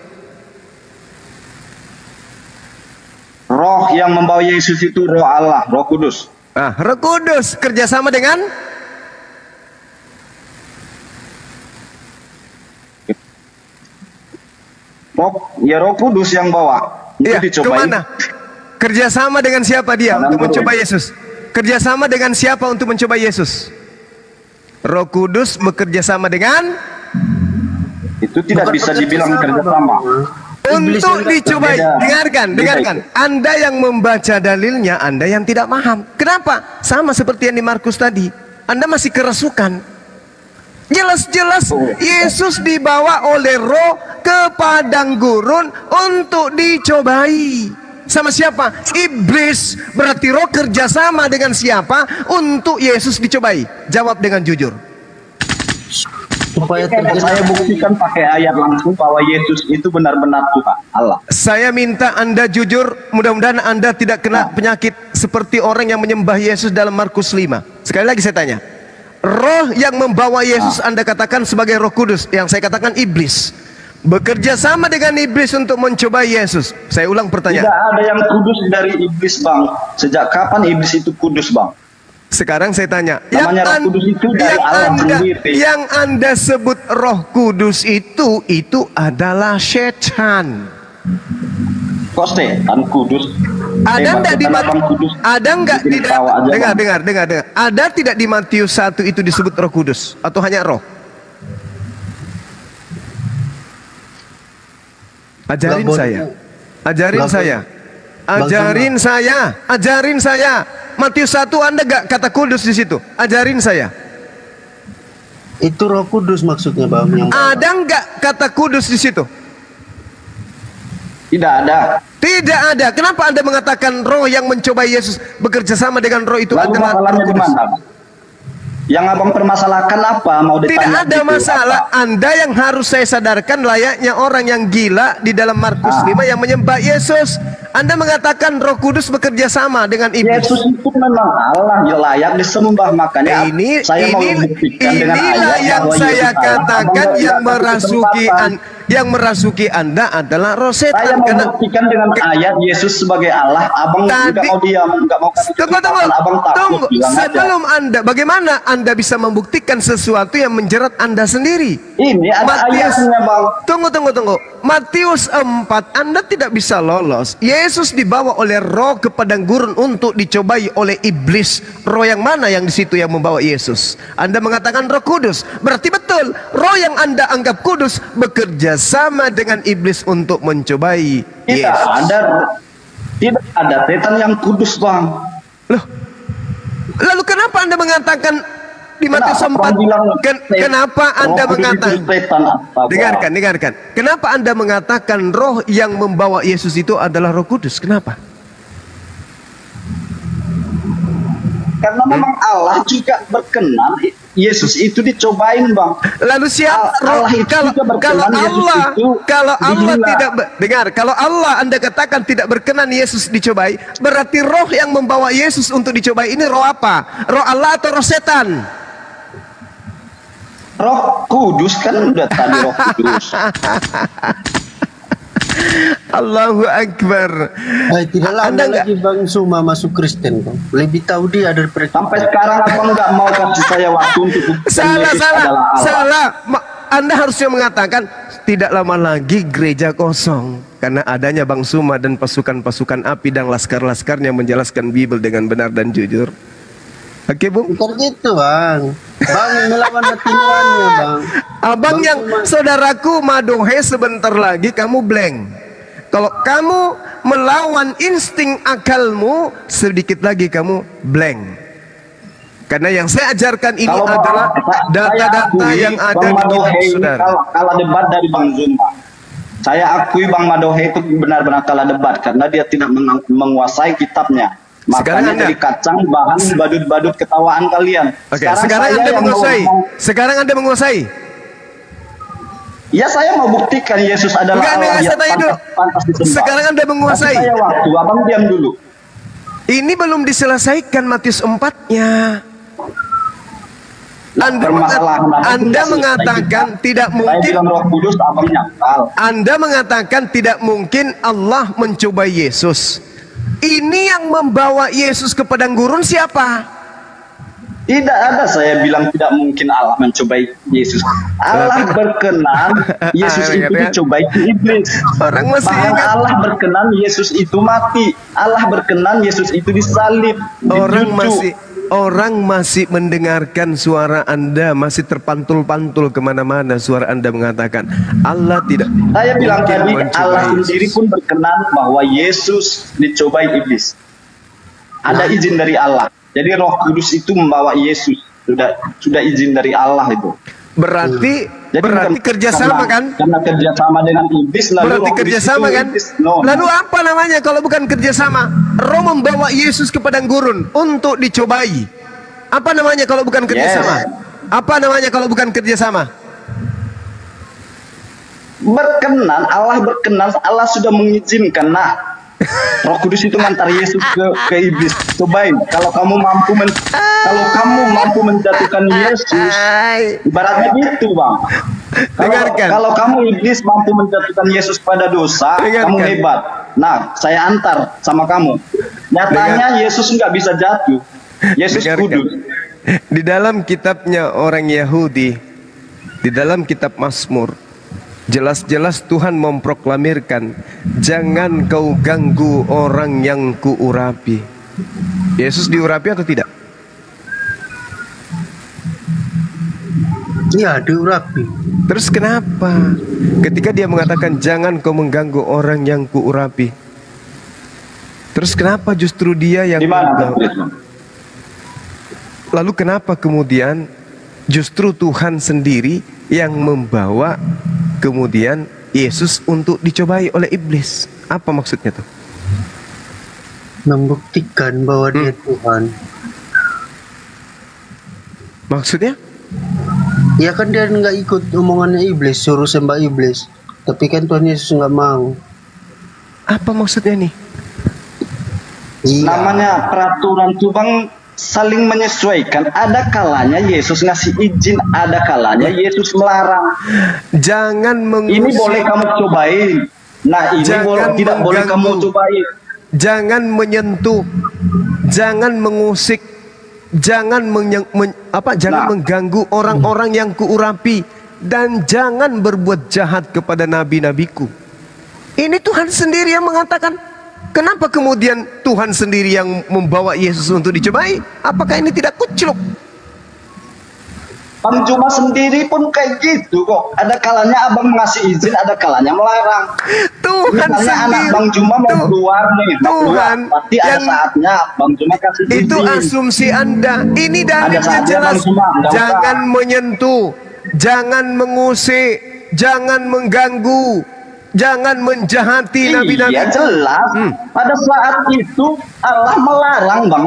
Speaker 4: Roh yang membawa Yesus itu roh Allah, Roh Kudus.
Speaker 3: Ah, Roh Kudus kerjasama dengan
Speaker 4: Roh Kudus yang bawa. Itu
Speaker 3: iya,
Speaker 4: dicobai.
Speaker 3: kemana? Kerjasama dengan siapa dia
Speaker 4: Padang
Speaker 3: untuk
Speaker 4: gurun.
Speaker 3: mencoba Yesus? Kerjasama dengan siapa untuk mencoba Yesus? Roh Kudus bekerja sama dengan
Speaker 4: Itu tidak
Speaker 1: Bukan
Speaker 4: bisa
Speaker 1: bekerja
Speaker 4: dibilang
Speaker 1: sama,
Speaker 4: kerjasama.
Speaker 1: Bang. Iblis
Speaker 3: untuk
Speaker 1: yang
Speaker 3: dicobai.
Speaker 4: berbeda.
Speaker 3: Dengarkan,
Speaker 4: Beda
Speaker 3: dengarkan.
Speaker 4: itu.
Speaker 3: Anda yang membaca dalilnya, Anda yang tidak paham. Kenapa? Sama seperti yang di Markus tadi. Anda masih kerasukan. Jelas-jelas Yesus dibawa oleh roh ke padang gurun untuk dicobai. Sama siapa? Iblis. Berarti roh kerjasama dengan siapa untuk Yesus dicobai? Jawab dengan jujur.
Speaker 1: Supaya
Speaker 4: Saya
Speaker 1: terjadi
Speaker 4: buktikan pakai ayat langsung bahwa Yesus itu benar-benar Tuhan Allah.
Speaker 3: Saya minta Anda jujur. Mudah-mudahan Anda tidak kena penyakit seperti orang yang menyembah Yesus dalam Markus 5. Sekali lagi saya tanya, roh yang membawa Yesus Anda katakan sebagai Roh Kudus, yang saya katakan iblis, bekerja sama dengan iblis untuk mencoba Yesus. Saya ulang pertanyaan.
Speaker 4: Tidak ada yang kudus dari iblis, Bang. Sejak kapan iblis itu kudus, Bang?
Speaker 3: Sekarang saya tanya,
Speaker 4: Namanya Roh Kudus itu dari Allah sendiri.
Speaker 3: yang Anda sebut Roh Kudus itu adalah setan.
Speaker 4: Koste dan kudus.
Speaker 3: Ada enggak di
Speaker 4: Kudus?
Speaker 3: Ada enggak
Speaker 4: Bikin
Speaker 3: tidak?
Speaker 4: ketawa aja,
Speaker 3: Dengar.
Speaker 4: Bang.
Speaker 3: Ada tidak di Matius 1 itu disebut Roh Kudus atau hanya roh? Ajarin
Speaker 1: Nggak
Speaker 3: saya.
Speaker 1: boleh.
Speaker 3: Ajarin
Speaker 1: Nggak
Speaker 3: saya.
Speaker 1: boleh.
Speaker 3: Ajarin saya. Ajarin saya. Matius 1 Anda enggak kata kudus di situ? Ajarin saya.
Speaker 1: itu Roh Kudus maksudnya, Bang, yang bawa.
Speaker 3: Ada enggak kata kudus di situ?
Speaker 4: Tidak ada.
Speaker 3: Tidak ada. Kenapa Anda mengatakan roh yang mencoba Yesus bekerja sama dengan roh itu
Speaker 4: Lalu
Speaker 3: adalah Roh
Speaker 4: masalahnya di
Speaker 3: Kudus?
Speaker 4: mana? Yang abang permasalahkan apa? Mau
Speaker 3: Tidak
Speaker 4: ditanya
Speaker 3: ada
Speaker 4: gitu,
Speaker 3: masalah.
Speaker 4: apa?
Speaker 3: Anda yang harus saya sadarkan layaknya orang yang gila di dalam Markus 5 yang menyembah Yesus. Anda mengatakan Roh Kudus bekerja sama dengan iblis.
Speaker 4: Yesus itu memang Allah yang layak disembah, makanya saya mau membuktikan dengan
Speaker 3: Inilah
Speaker 4: ayat
Speaker 3: yang
Speaker 4: bahwa
Speaker 3: saya
Speaker 4: Yesus Allah.
Speaker 3: katakan
Speaker 4: Abang
Speaker 3: yang
Speaker 4: nggak kasih kesempatan.
Speaker 3: yang merasuki Anda adalah roh
Speaker 4: Saya
Speaker 3: setan.
Speaker 4: mau
Speaker 3: Karena
Speaker 4: buktikan dengan ayat Yesus sebagai Allah. Abang
Speaker 3: Tadi-
Speaker 4: nggak mau diam, nggak mau kasih
Speaker 3: Tunggu,
Speaker 4: kesempatan. Abang takut bilang aja.
Speaker 3: sebelum Anda, bagaimana Anda bisa membuktikan sesuatu yang menjerat Anda sendiri?
Speaker 4: Ini ada ayatnya, Bang.
Speaker 3: Tunggu. Matius 4, Anda tidak bisa lolos. Yesus dibawa oleh roh ke padang gurun untuk dicobai oleh iblis. Roh yang mana yang di situ yang membawa Yesus? Anda mengatakan Roh Kudus. Berarti betul, roh yang Anda anggap kudus bekerja sama dengan iblis untuk mencobai
Speaker 4: Tidak
Speaker 3: Yesus.
Speaker 4: tidak ada setan yang kudus, Bang.
Speaker 3: Loh, lalu kenapa Anda mengatakan di Matius
Speaker 4: Kenapa
Speaker 3: 4?
Speaker 4: Bang bilang
Speaker 3: Kenapa Anda
Speaker 4: Roh Kudus
Speaker 3: mengatakan?
Speaker 4: itu setan apa, Bang?
Speaker 3: Dengarkan. Kenapa Anda mengatakan roh yang membawa Yesus itu adalah Roh Kudus? Kenapa?
Speaker 4: Karena memang Allah juga berkenan Yesus itu dicobain, Bang.
Speaker 3: Lalu siapa
Speaker 4: Allah itu juga berkenan Yesus itu
Speaker 3: kalau Allah
Speaker 4: dihina.
Speaker 3: tidak dengar, kalau Allah Anda katakan tidak berkenan Yesus dicobai, berarti roh yang membawa Yesus untuk dicobai ini roh apa? Roh Allah atau roh setan?
Speaker 4: Roh Kudus kan udah tadi Roh Kudus.
Speaker 3: Allahu Akbar.
Speaker 1: Tidak lama
Speaker 3: Anda nggak-
Speaker 1: lagi Bang Suma masuk Kristen, Bang. Lebih tahu dia daripada
Speaker 4: Sampai sekarang abang nggak mau kasih saya waktu untuk buktikan Yesus adalah Allah.
Speaker 3: salah. Anda harusnya mengatakan tidak lama lagi gereja kosong karena adanya Bang Suma dan pasukan-pasukan api dan laskar-laskarnya menjelaskan Bible dengan benar dan jujur. Oke, Bung.
Speaker 1: bukan gitu, Bang. Bang melawan hati nuraninya, Bang.
Speaker 3: Abang
Speaker 1: Bang
Speaker 3: yang
Speaker 1: Suma-
Speaker 3: saudaraku Madohe sebentar lagi kamu blank. Kalau kamu melawan insting akalmu sedikit lagi kamu blank. Karena yang saya ajarkan ini
Speaker 4: Kalau
Speaker 3: adalah
Speaker 4: saya
Speaker 3: data-data
Speaker 4: akui
Speaker 3: yang ada
Speaker 4: Bang
Speaker 3: di kitab
Speaker 4: Madohe ini
Speaker 3: saudara.
Speaker 4: kalah debat dari Bang Zuma. Saya akui Bang Madohe itu benar-benar kalah debat karena dia tidak menguasai kitabnya.
Speaker 3: Sekarang
Speaker 4: Makanya
Speaker 3: Anda-
Speaker 4: jadi kacang bahan badut-badut ketawaan kalian.
Speaker 3: Oke, sekarang
Speaker 4: saya
Speaker 3: Anda
Speaker 4: yang
Speaker 3: menguasai.
Speaker 4: mau-
Speaker 3: Sekarang Anda menguasai.
Speaker 4: Ya saya mau buktikan Yesus adalah
Speaker 3: Enggak,
Speaker 4: Allah
Speaker 3: saya
Speaker 4: yang
Speaker 3: tanya dulu.
Speaker 4: pantas disembah.
Speaker 3: Sekarang Anda menguasai.
Speaker 4: Kasih saya waktu, abang diam dulu.
Speaker 3: Ini belum diselesaikan Matius 4-nya.
Speaker 4: Permasalahan apa itu
Speaker 3: Anda
Speaker 4: nggak selesai
Speaker 3: mengatakan
Speaker 4: kita.
Speaker 3: tidak
Speaker 4: Saya
Speaker 3: mungkin.
Speaker 4: bilang Roh Kudus, abang nyangkal.
Speaker 3: Anda mengatakan tidak mungkin Allah mencobai Yesus. Ini yang membawa Yesus ke padang gurun siapa?
Speaker 4: Tidak ada saya bilang tidak mungkin Allah mencobai Yesus. Allah berkenan Yesus itu dicobai ke iblis.
Speaker 3: Orang masih
Speaker 4: Bahkan
Speaker 3: ingat.
Speaker 4: Allah berkenan Yesus itu mati. Allah berkenan Yesus itu disalib.
Speaker 3: Orang masih mendengarkan suara Anda, masih terpantul-pantul kemana-mana. Suara Anda mengatakan Allah tidak.
Speaker 4: Saya bilang
Speaker 3: mungkin
Speaker 4: tadi
Speaker 3: mencobai
Speaker 4: Allah
Speaker 3: Yesus.
Speaker 4: sendiri pun berkenan bahwa Yesus dicobai iblis. Ada izin dari Allah. Jadi Roh Kudus itu membawa Yesus. Sudah izin dari Allah itu.
Speaker 3: Berarti
Speaker 4: Jadi
Speaker 3: kerjasama kan?
Speaker 4: Karena kerjasama dengan iblis lalu
Speaker 3: Berarti
Speaker 4: Roh Kudus
Speaker 3: kerjasama
Speaker 4: itu
Speaker 3: kan?
Speaker 4: iblis. No.
Speaker 3: Lalu apa namanya kalau bukan kerjasama? Roh membawa Yesus ke padang gurun untuk dicobai. Apa namanya kalau bukan kerjasama?
Speaker 4: Yes.
Speaker 3: Apa namanya kalau bukan kerjasama?
Speaker 4: Berkenan, Allah sudah mengizinkan. Nah, Roh Kudus itu ngantar Yesus ke iblis. Cobain, kalau kamu mampu menjatuhkan Yesus, ibaratnya gitu, Bang.
Speaker 3: Dengarkan.
Speaker 4: Kalau kamu iblis mampu menjatuhkan Yesus pada dosa,
Speaker 3: Dengarkan.
Speaker 4: kamu hebat. Nah, saya antar sama kamu. Nyatanya Yesus nggak bisa jatuh. Yesus
Speaker 3: Dengarkan.
Speaker 4: kudus.
Speaker 3: Di dalam kitabnya orang Yahudi, di dalam kitab Mazmur, jelas-jelas Tuhan memproklamirkan, jangan kau ganggu orang yang kuurapi. Yesus diurapi atau tidak?
Speaker 1: Iya, diurapi.
Speaker 3: Terus kenapa ketika dia mengatakan jangan kau mengganggu orang yang kuurapi? Terus kenapa justru dia yang
Speaker 4: Di mana
Speaker 3: membawa?
Speaker 4: tertulis?
Speaker 3: Lalu kenapa kemudian justru Tuhan sendiri yang membawa kemudian Yesus untuk dicobai oleh iblis? Apa maksudnya tuh?
Speaker 1: Membuktikan bahwa dia Tuhan.
Speaker 3: Maksudnya?
Speaker 1: Ya kan dia nggak ikut omongannya iblis, suruh sembah iblis. Tapi kan Tuhan Yesus nggak mau.
Speaker 3: Apa maksudnya nih?
Speaker 1: Iya.
Speaker 4: Namanya peraturan tuh Bang saling menyesuaikan. Ada kalanya Yesus ngasih izin, ada kalanya Yesus melarang.
Speaker 3: Jangan
Speaker 4: Ini
Speaker 3: mengusik,
Speaker 4: boleh kamu cobain. Nah, ini
Speaker 3: Jangan
Speaker 4: tidak boleh
Speaker 3: mengganggu.
Speaker 4: kamu cobain.
Speaker 3: jangan menyentuh, jangan mengusik, jangan jangan
Speaker 4: Nah.
Speaker 3: mengganggu orang-orang yang kuurapi, dan jangan berbuat jahat kepada nabi-nabiku. Ini Tuhan sendiri yang mengatakan. Kenapa kemudian Tuhan sendiri yang membawa Yesus untuk dicobai? Apakah ini tidak kucluk?
Speaker 4: Bang Juma sendiri pun kayak gitu kok. Ada kalanya abang ngasih izin, ada kalanya melarang.
Speaker 3: Tuhan
Speaker 4: Misalnya anak
Speaker 3: sendiri.
Speaker 4: Bang Juma mau keluar nih, mau keluar.
Speaker 3: Tuhan
Speaker 4: Pasti ada
Speaker 3: yang-
Speaker 4: saatnya Bang Juma kasih izin.
Speaker 3: Itu asumsi Anda. Ini dalilnya
Speaker 4: saatnya
Speaker 3: jelas.
Speaker 4: Bang Juma, enggak
Speaker 3: Jangan menyentuh, jangan mengusik, jangan mengganggu, jangan menjahati nabi-nabi.
Speaker 4: Iya jelas. Pada saat itu Allah melarang Bang.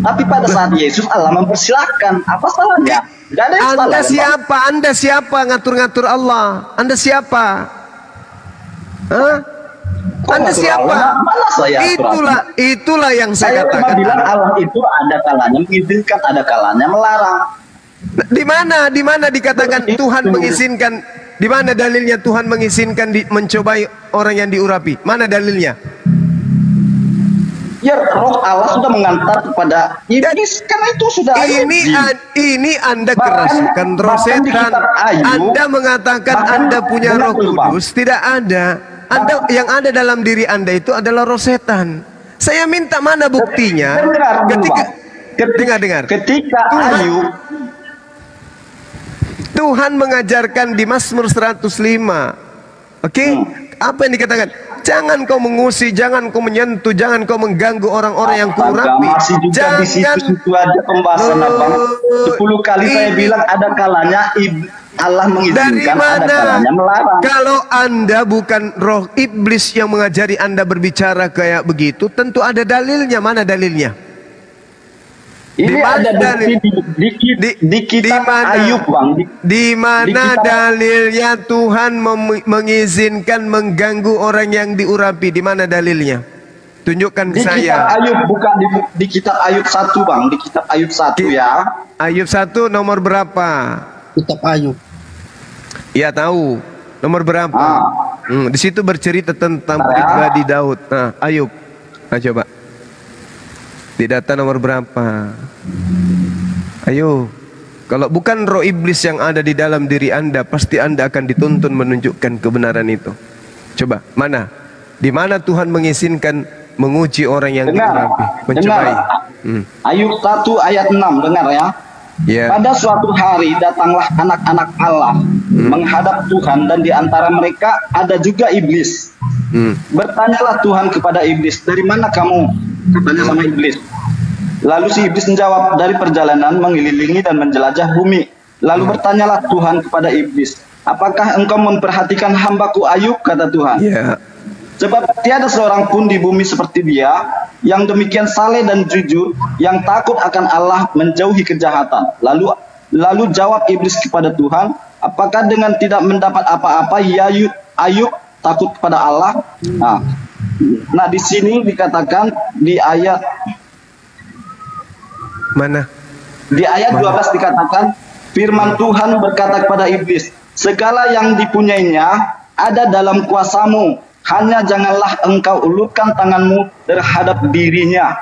Speaker 4: Tapi pada saat Yesus Allah mempersilahkan. Apa salahnya? Gak ada yang salah.
Speaker 3: Anda
Speaker 4: Bang.
Speaker 3: siapa? Anda siapa ngatur-ngatur Allah? Anda siapa? Hah?
Speaker 4: Kok
Speaker 3: Anda
Speaker 4: ngatur
Speaker 3: siapa?
Speaker 4: Allah? Mana saya atur
Speaker 3: Itulah yang
Speaker 4: Saya
Speaker 3: saya
Speaker 4: cuma
Speaker 3: katakan.
Speaker 4: bilang Allah itu ada kalanya mengizinkan, ada kalanya melarang.
Speaker 3: Di mana dikatakan
Speaker 4: Begitu.
Speaker 3: Tuhan mengizinkan? Di mana dalilnya Tuhan mengizinkan mencobai orang yang diurapi? Mana dalilnya?
Speaker 4: Ya Roh Allah sudah mengantar kepada iblis. Karena itu sudah ada izin.
Speaker 3: Ini Anda
Speaker 4: Bahkan-
Speaker 3: keraskan roh
Speaker 4: bahkan di
Speaker 3: setan.
Speaker 4: kitab Ayub,
Speaker 3: Anda mengatakan
Speaker 4: bahkan-
Speaker 3: Anda punya
Speaker 4: dengar
Speaker 3: Roh
Speaker 4: dulu, Bang.
Speaker 3: Kudus, tidak ada. Yang ada dalam diri Anda itu adalah roh setan. Saya minta mana buktinya?
Speaker 4: Dengar dulu,
Speaker 3: Ketika
Speaker 4: Bang.
Speaker 3: dengar.
Speaker 4: Ketika
Speaker 3: Tuhan-
Speaker 4: Ayub
Speaker 3: Tuhan mengajarkan di Mazmur 105. Oke? Apa yang dikatakan? Jangan kau mengusik, jangan kau menyentuh, jangan kau mengganggu orang-orang yang kuurapi.
Speaker 4: Masih juga di situ ada pembahasan abang. 10 kali saya bilang ada kalanya Allah mengizinkan, ada kalanya melarang.
Speaker 3: Kalau Anda bukan roh iblis yang mengajari Anda berbicara kayak begitu, tentu ada dalilnya. Mana dalilnya?
Speaker 4: Ini ada di kitab Ayub, Bang.
Speaker 3: Di mana dalilnya Tuhan mengizinkan mengganggu orang yang diurapi? Di mana dalilnya? Tunjukkan ke saya.
Speaker 4: Di kitab Ayub, bukan di kitab Ayub 1, Bang. Di kitab Ayub 1 ya.
Speaker 3: Ayub 1 nomor berapa?
Speaker 1: Kitab Ayub.
Speaker 3: Ya tahu. Nomor berapa? Di situ bercerita tentang pribadi Daud. Nah, Ayub. Nah, coba. Di data nomor berapa? Ayo. Kalau bukan roh iblis yang ada di dalam diri Anda, pasti Anda akan dituntun menunjukkan kebenaran itu. Coba, mana? Di mana Tuhan mengizinkan menguji orang yang diurapi, mencobai?
Speaker 4: Ayub 1 ayat 6, dengar ya. Pada suatu hari datanglah anak-anak Allah menghadap Tuhan, dan di antara mereka ada juga iblis. Bertanyalah Tuhan kepada iblis, dari mana kamu? Katanya sama iblis. Lalu si iblis menjawab, dari perjalanan mengelilingi dan menjelajah bumi. Lalu bertanyalah Tuhan kepada iblis, apakah engkau memperhatikan hambaku Ayub? Kata Tuhan. Sebab tiada seorang pun di bumi seperti dia, yang demikian saleh dan jujur, yang takut akan Allah, menjauhi kejahatan. Lalu jawab iblis kepada Tuhan, apakah dengan tidak mendapat apa-apa Ayub takut kepada Allah? Nah, di sini dikatakan di ayat mana? Di ayat 12 dikatakan, firman Tuhan berkata kepada iblis, segala yang dipunyainya ada dalam kuasamu, hanya janganlah engkau ulurkan tanganmu terhadap dirinya.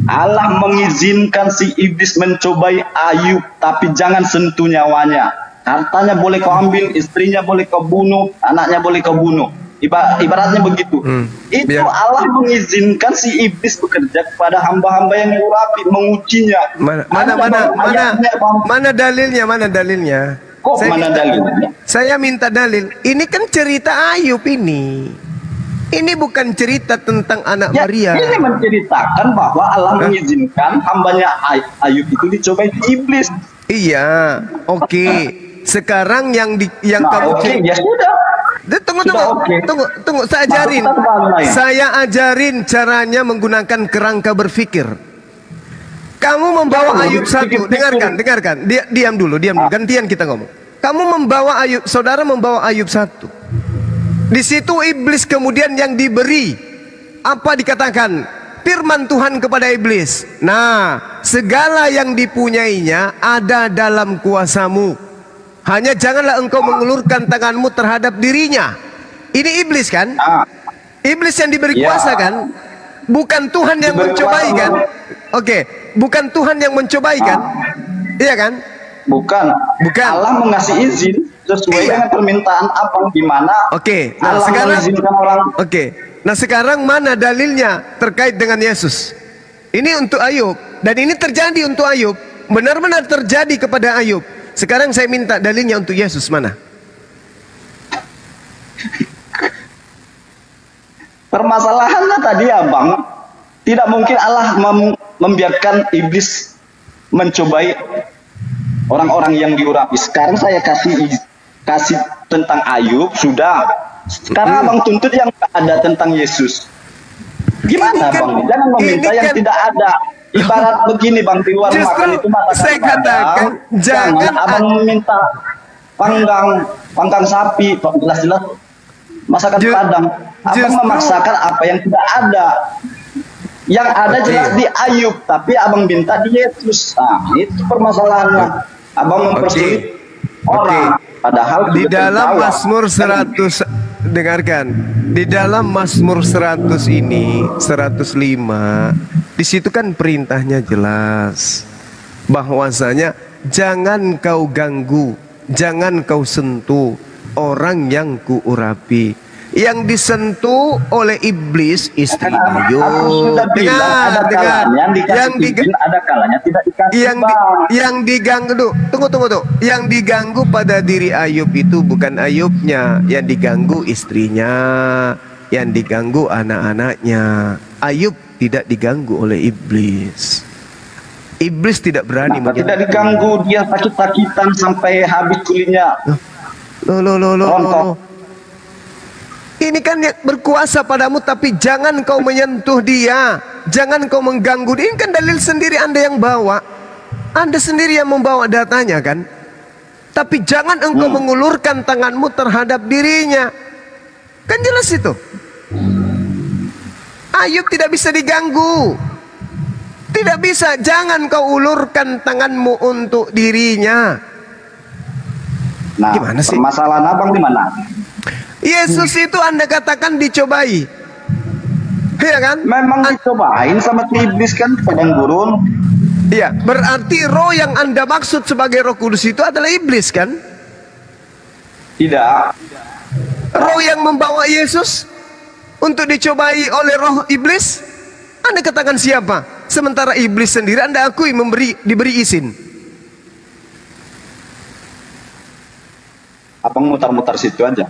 Speaker 4: Allah mengizinkan si iblis mencobai Ayub, tapi jangan sentuh nyawanya. Hartanya boleh kau ambil, istrinya boleh kau bunuh, anaknya boleh kau bunuh. Ibaratnya begitu. Itu Allah mengizinkan si iblis bekerja kepada hamba-hamba yang diurapi, mengujinya.
Speaker 3: Mana dalilnya? Mana dalilnya?
Speaker 4: Kok mana dalilnya?
Speaker 3: Saya minta dalil. Ini kan cerita Ayub ini. Ini bukan cerita tentang anak Maria.
Speaker 4: Ini menceritakan bahwa Allah mengizinkan hambanya Ayub itu dicobai iblis.
Speaker 3: Iya, oke. Sekarang yang kamu
Speaker 4: ya sudah.
Speaker 3: Tunggu, saya ajarin caranya menggunakan kerangka berpikir. Kamu membawa Ayub 1, dengarkan. Diam dulu, gantian kita ngomong. Kamu membawa Ayub, saudara membawa Ayub 1. Di situ iblis kemudian yang diberi apa dikatakan? Firman Tuhan kepada iblis. Nah, segala yang dipunyainya ada dalam kuasamu. Hanya janganlah engkau mengulurkan tanganmu terhadap dirinya. Ini iblis kan? Iblis yang diberi kuasa kan? Bukan Tuhan yang mencobai kan? Oke, bukan Tuhan yang mencobai kan? Iya kan?
Speaker 4: Bukan. Allah mengasih izin sesuai dengan permintaan abang di mana.
Speaker 3: Nah sekarang Nah sekarang mana dalilnya terkait dengan Yesus? Ini untuk Ayub, dan ini terjadi untuk Ayub. Benar-benar terjadi kepada Ayub. Sekarang saya minta dalilnya untuk Yesus, mana?
Speaker 4: Permasalahannya tadi abang, tidak mungkin Allah membiarkan iblis mencobai orang-orang yang diurapi. Sekarang saya kasih tentang Ayub, sudah. Sekarang abang tuntut yang ada tentang Yesus. Gimana bang? Jangan meminta yang tidak ada. Ibarat begini bang, di luar makan itu masakan.
Speaker 3: Saya katakan jangan
Speaker 4: abang meminta panggang sapi, jelas-jelas masakan Padang. Abang memaksakan apa yang tidak ada. Yang ada jelas di Ayub, tapi abang minta di Yesus. Nah, itu permasalahannya. Abang mempersulit orang. Padahal
Speaker 3: di dalam Mazmur 100, dengarkan, di dalam Mazmur 100 ini 105, di situ kan perintahnya jelas bahwasanya jangan kau ganggu, jangan kau sentuh orang yang kuurapi. Yang disentuh oleh iblis istri Ayub. Dengar. Yang diganggu tuh, tunggu. Yang diganggu pada diri Ayub itu bukan Ayubnya, yang diganggu istrinya. yang diganggu anak-anaknya. Ayub tidak diganggu oleh iblis. Iblis tidak berani
Speaker 4: tidak diganggu, dia sakit-sakitan sampai habis kulitnya.
Speaker 3: Loh. Ini kan yang berkuasa padamu, tapi jangan kau menyentuh dia, jangan kau mengganggu dia. Ini kan dalil sendiri Anda yang bawa, Anda sendiri yang membawa datanya kan. Tapi jangan engkau mengulurkan tanganmu terhadap dirinya. Kan jelas itu. Ayub tidak bisa diganggu. Tidak bisa, jangan kau ulurkan tanganmu untuk dirinya.
Speaker 4: Nah,
Speaker 3: gimana sih?
Speaker 4: Permasalahan abang di mana?
Speaker 3: Yesus itu Anda katakan dicobai, ya kan?
Speaker 4: Memang dicobain sama iblis kan, padang gurun.
Speaker 3: Iya, berarti roh yang Anda maksud sebagai Roh Kudus itu adalah iblis kan?
Speaker 4: Tidak.
Speaker 3: Roh yang membawa Yesus untuk dicobai oleh roh iblis, Anda katakan siapa? Sementara iblis sendiri Anda akui diberi izin.
Speaker 4: Abang mutar-mutar situ aja.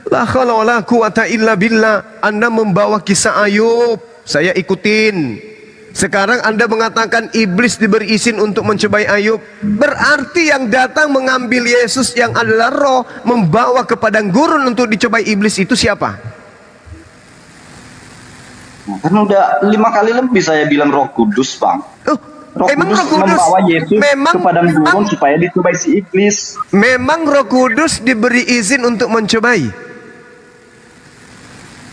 Speaker 3: La haula wala quwata illa billah. Anda membawa kisah Ayub, saya ikutin. Sekarang Anda mengatakan iblis diberi izin untuk mencobai Ayub. Berarti yang datang mengambil Yesus yang adalah roh, membawa ke padang gurun untuk dicobai iblis itu siapa?
Speaker 4: Kan udah 5 kali lebih saya bilang Roh Kudus, Bang.
Speaker 3: Emang Roh Kudus
Speaker 4: membawa Yesus ke padang gurun supaya dicobai si iblis.
Speaker 3: Memang Roh Kudus diberi izin untuk mencobai?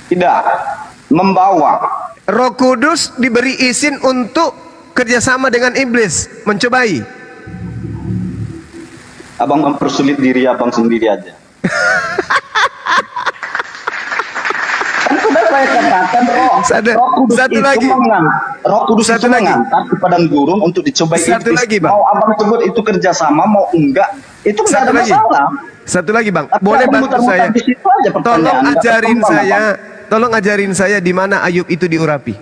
Speaker 4: Tidak, membawa.
Speaker 3: Roh Kudus diberi izin untuk kerjasama dengan iblis, mencobai.
Speaker 4: Abang mempersulit diri abang sendiri aja. Kan sudah saya katakan Roh Kudus
Speaker 3: satu
Speaker 4: itu
Speaker 3: lagi.
Speaker 4: Roh Kudus itu mengantar ke padang gurun untuk dicobai
Speaker 3: Satu
Speaker 4: iblis.
Speaker 3: lagi, Bang.
Speaker 4: Mau abang sebut itu kerjasama, mau enggak, itu enggak ada masalah.
Speaker 3: Satu lagi, Bang.
Speaker 4: Tapi
Speaker 3: Boleh
Speaker 4: abang
Speaker 3: bantu
Speaker 4: muter-muter
Speaker 3: saya?
Speaker 4: di situ aja
Speaker 3: Tolong
Speaker 4: pertanyaan.
Speaker 3: ajarin
Speaker 4: Abang,
Speaker 3: saya.
Speaker 4: Abang.
Speaker 3: Tolong ajarin saya di mana Ayub itu diurapi.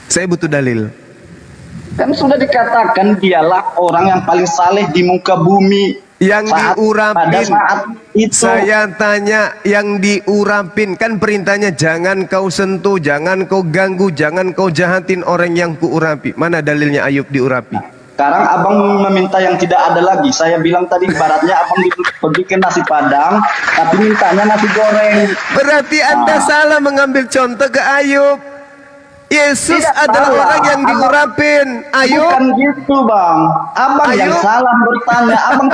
Speaker 3: Saya butuh dalil.
Speaker 4: Kan sudah dikatakan dialah orang yang paling saleh di muka bumi.
Speaker 3: Yang diurapin,
Speaker 4: pada saat itu.
Speaker 3: saya tanya, yang diurapin kan perintahnya jangan kau sentuh, jangan kau ganggu, jangan kau jahatin orang yang kuurapi. Mana dalilnya Ayub diurapi?
Speaker 4: Sekarang abang meminta yang tidak ada lagi. Saya bilang tadi ibaratnya abang pergi ke nasi padang, tapi mintanya nasi goreng.
Speaker 3: Berarti Anda salah mengambil contoh ke Ayub. Yesus
Speaker 4: Tidak
Speaker 3: adalah
Speaker 4: salah.
Speaker 3: orang yang diurapin. Ayub,
Speaker 4: Bukan gitu, Bang. Abang yang
Speaker 3: Ayub.
Speaker 4: salah bertanya, abang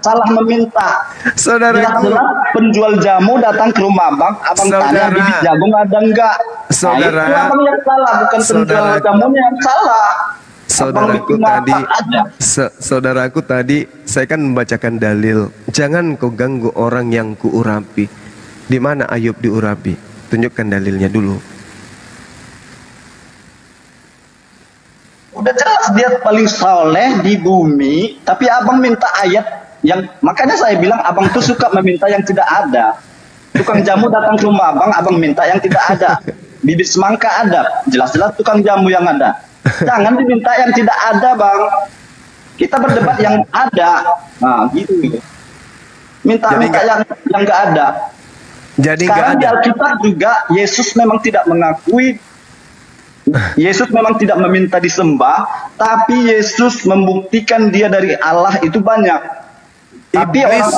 Speaker 4: salah meminta.
Speaker 3: saudaraku,
Speaker 4: Jelas penjual jamu datang ke rumah abang
Speaker 3: Saudara.
Speaker 4: tanya bibit jagung ada enggak.
Speaker 3: Saudara.
Speaker 4: Nah, itu abang yang salah, bukan penjual
Speaker 3: Saudara.
Speaker 4: jamunya yang salah.
Speaker 3: saudaraku
Speaker 4: Abang
Speaker 3: tadi,
Speaker 4: aja.
Speaker 3: saudaraku tadi, saya kan membacakan dalil. Jangan kau ganggu orang yang kuurapi. Di mana Ayub diurapi? Tunjukkan dalilnya dulu.
Speaker 4: Udah jelas dia paling soleh di bumi, tapi abang minta ayat yang, makanya saya bilang abang tuh suka meminta yang tidak ada. Tukang jamu datang ke rumah abang minta yang tidak ada. Bibit semangka ada, jelas-jelas tukang jamu yang ada. Jangan diminta yang tidak ada, Bang. Kita berdebat yang ada. Nah, gitu. Minta-minta yang nggak ada.
Speaker 3: Jadi nggak
Speaker 4: Sekarang di
Speaker 3: ada.
Speaker 4: Alkitab juga Yesus memang tidak mengakui, Yesus memang tidak meminta disembah, tapi Yesus membuktikan dia dari Allah itu banyak. Tapi
Speaker 3: Iblis-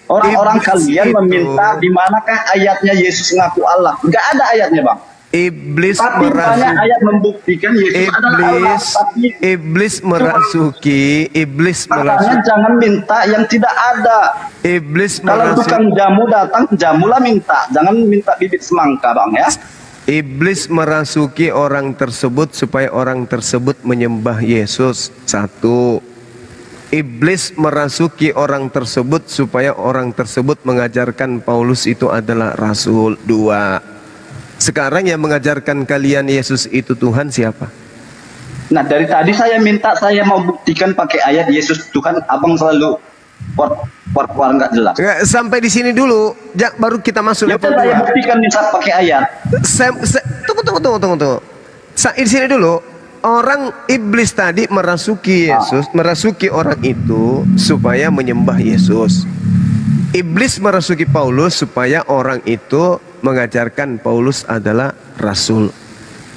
Speaker 4: orang-orang
Speaker 3: iblis
Speaker 4: kalian
Speaker 3: itu-
Speaker 4: meminta di manakah ayatnya Yesus ngaku Allah? Enggak ada ayatnya, Bang.
Speaker 3: Iblis
Speaker 4: Tapi banyak
Speaker 3: merasuki.
Speaker 4: ayat membuktikan Yesus adalah Allah. Tapi
Speaker 3: Iblis
Speaker 4: makanya
Speaker 3: merasuki.
Speaker 4: jangan minta yang tidak ada.
Speaker 3: Iblis
Speaker 4: Kalau tukang
Speaker 3: merasuki.
Speaker 4: jamu datang, jamulah minta. Jangan minta bibit semangka, Bang, ya.
Speaker 3: Iblis merasuki orang tersebut supaya orang tersebut menyembah Yesus. Satu. Iblis merasuki orang tersebut supaya orang tersebut mengajarkan Paulus itu adalah rasul. Dua. Sekarang yang mengajarkan kalian Yesus itu Tuhan siapa?
Speaker 4: Nah, dari tadi saya minta, saya mau buktikan pakai ayat Yesus Tuhan, abang selalu war nggak jelas.
Speaker 3: Nggak, sampai di sini dulu, baru kita masuk
Speaker 4: Ya
Speaker 3: level
Speaker 4: udah, saya
Speaker 3: 2.
Speaker 4: buktikan minta pakai ayat.
Speaker 3: Tunggu. Di sini dulu, orang iblis tadi merasuki Yesus, merasuki orang itu supaya menyembah Yesus. Iblis merasuki Paulus supaya orang itu mengajarkan Paulus adalah rasul.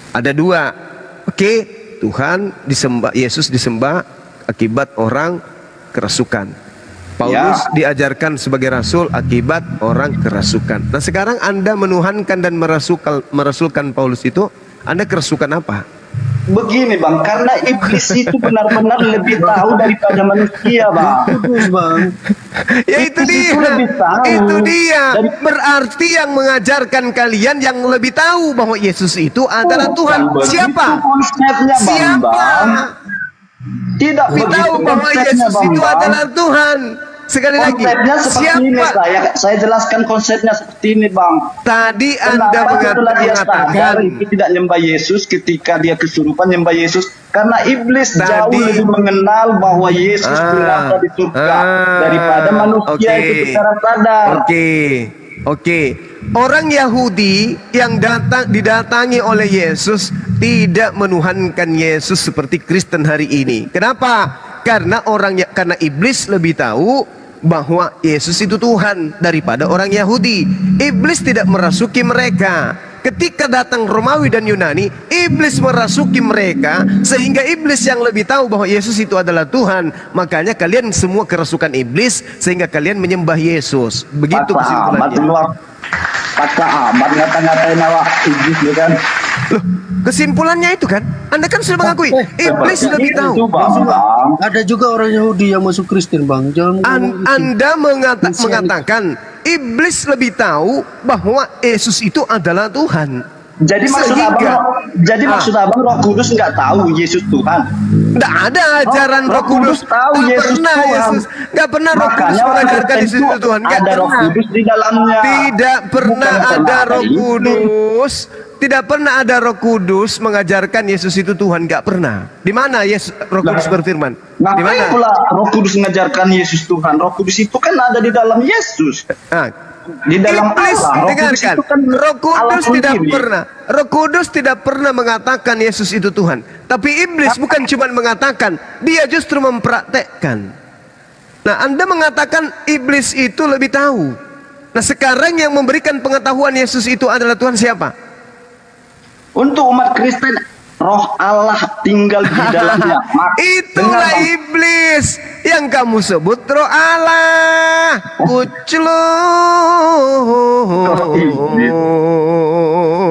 Speaker 3: Ada dua. Oke, Tuhan disembah, Yesus disembah akibat orang kerasukan. Paulus diajarkan sebagai rasul akibat orang kerasukan. Nah sekarang Anda menuhankan dan merasulkan Paulus itu, Anda kerasukan apa?
Speaker 4: Begini bang, karena iblis itu benar-benar lebih tahu daripada manusia bang.
Speaker 3: Ya itu
Speaker 4: Iblis
Speaker 3: dia,
Speaker 4: itu lebih tahu.
Speaker 3: itu dia.
Speaker 4: Dari-
Speaker 3: Berarti yang mengajarkan kalian yang lebih tahu bahwa Yesus itu adalah Tuhan.
Speaker 4: Bukan
Speaker 3: Siapa?
Speaker 4: begitu konsepnya bang.
Speaker 3: Siapa?
Speaker 4: Tidak
Speaker 3: Lebih tahu
Speaker 4: begitu
Speaker 3: bahwa
Speaker 4: konsepnya,
Speaker 3: Yesus
Speaker 4: Bang,
Speaker 3: itu
Speaker 4: Bang.
Speaker 3: adalah Tuhan. Sekali lagi,
Speaker 4: Konsepnya seperti ini,
Speaker 3: siapa?
Speaker 4: saya jelaskan konsepnya seperti ini bang.
Speaker 3: Tadi Anda
Speaker 4: Kenapa setelah dia
Speaker 3: mengatakan
Speaker 4: sadar itu tidak nyembah Yesus ketika dia kesurupan nyembah Yesus? Karena iblis jauh
Speaker 3: Tadi-
Speaker 4: lebih mengenal bahwa Yesus berada di surga daripada manusia
Speaker 3: oke.
Speaker 4: itu secara sadar.
Speaker 3: Oke. Orang Yahudi yang didatangi oleh Yesus tidak menuhankan Yesus seperti Kristen hari ini. Kenapa? Karena iblis lebih tahu bahwa Yesus itu Tuhan daripada orang Yahudi. Iblis tidak merasuki mereka. Ketika datang Romawi dan Yunani, iblis merasuki mereka sehingga iblis yang lebih tahu bahwa Yesus itu adalah Tuhan. Makanya kalian semua kerasukan iblis sehingga kalian menyembah Yesus. Begitu kesimpulannya.
Speaker 4: Paksa amat ngata-ngatain awak iblis ya kan.
Speaker 3: Loh, kesimpulannya itu kan, Anda kan sudah mengakui iblis
Speaker 4: Seperti
Speaker 3: lebih
Speaker 4: itu,
Speaker 3: tahu.
Speaker 4: Bang.
Speaker 1: Ada juga orang Yahudi yang masuk Kristen bang. Jangan ngomong gitu.
Speaker 3: Anda mengatakan iblis lebih tahu bahwa Yesus itu adalah Tuhan.
Speaker 4: Jadi maksud abang Roh Kudus nggak tahu Yesus Tuhan.
Speaker 3: Tidak ada ajaran Roh Kudus
Speaker 4: tahu Yesus Tuhan.
Speaker 3: Nggak pernah Roh Kudus
Speaker 4: Makanya orang
Speaker 3: mengajarkan
Speaker 4: Kristen
Speaker 3: Yesus
Speaker 4: itu
Speaker 3: itu Tuhan. Nggak
Speaker 4: ada Roh
Speaker 3: pernah.
Speaker 4: Kudus di dalamnya.
Speaker 3: Tidak pernah
Speaker 4: Bukan
Speaker 3: ada
Speaker 4: karena
Speaker 3: Roh
Speaker 4: itu.
Speaker 3: Kudus. Tidak pernah ada Roh Kudus mengajarkan Yesus itu Tuhan. Nggak pernah. Di mana Roh Kudus berfirman? Di
Speaker 4: Ngapain
Speaker 3: mana?
Speaker 4: pula Roh Kudus mengajarkan Yesus Tuhan? Roh Kudus itu kan ada di dalam Yesus. Di dalam
Speaker 3: Iblis,
Speaker 4: Allah. Roh Kudus
Speaker 3: dengarkan.
Speaker 4: itu kan
Speaker 3: Roh
Speaker 4: Allah
Speaker 3: Kudus tidak
Speaker 4: sendiri.
Speaker 3: pernah. Roh Kudus tidak pernah mengatakan Yesus itu Tuhan. Tapi iblis bukan cuma mengatakan, dia justru mempraktekkan. Nah, Anda mengatakan iblis itu lebih tahu. Nah, sekarang yang memberikan pengetahuan Yesus itu adalah Tuhan siapa?
Speaker 4: Untuk umat Kristen, Roh Allah tinggal di dalamnya.
Speaker 3: Itulah iblis yang kamu sebut Roh Allah.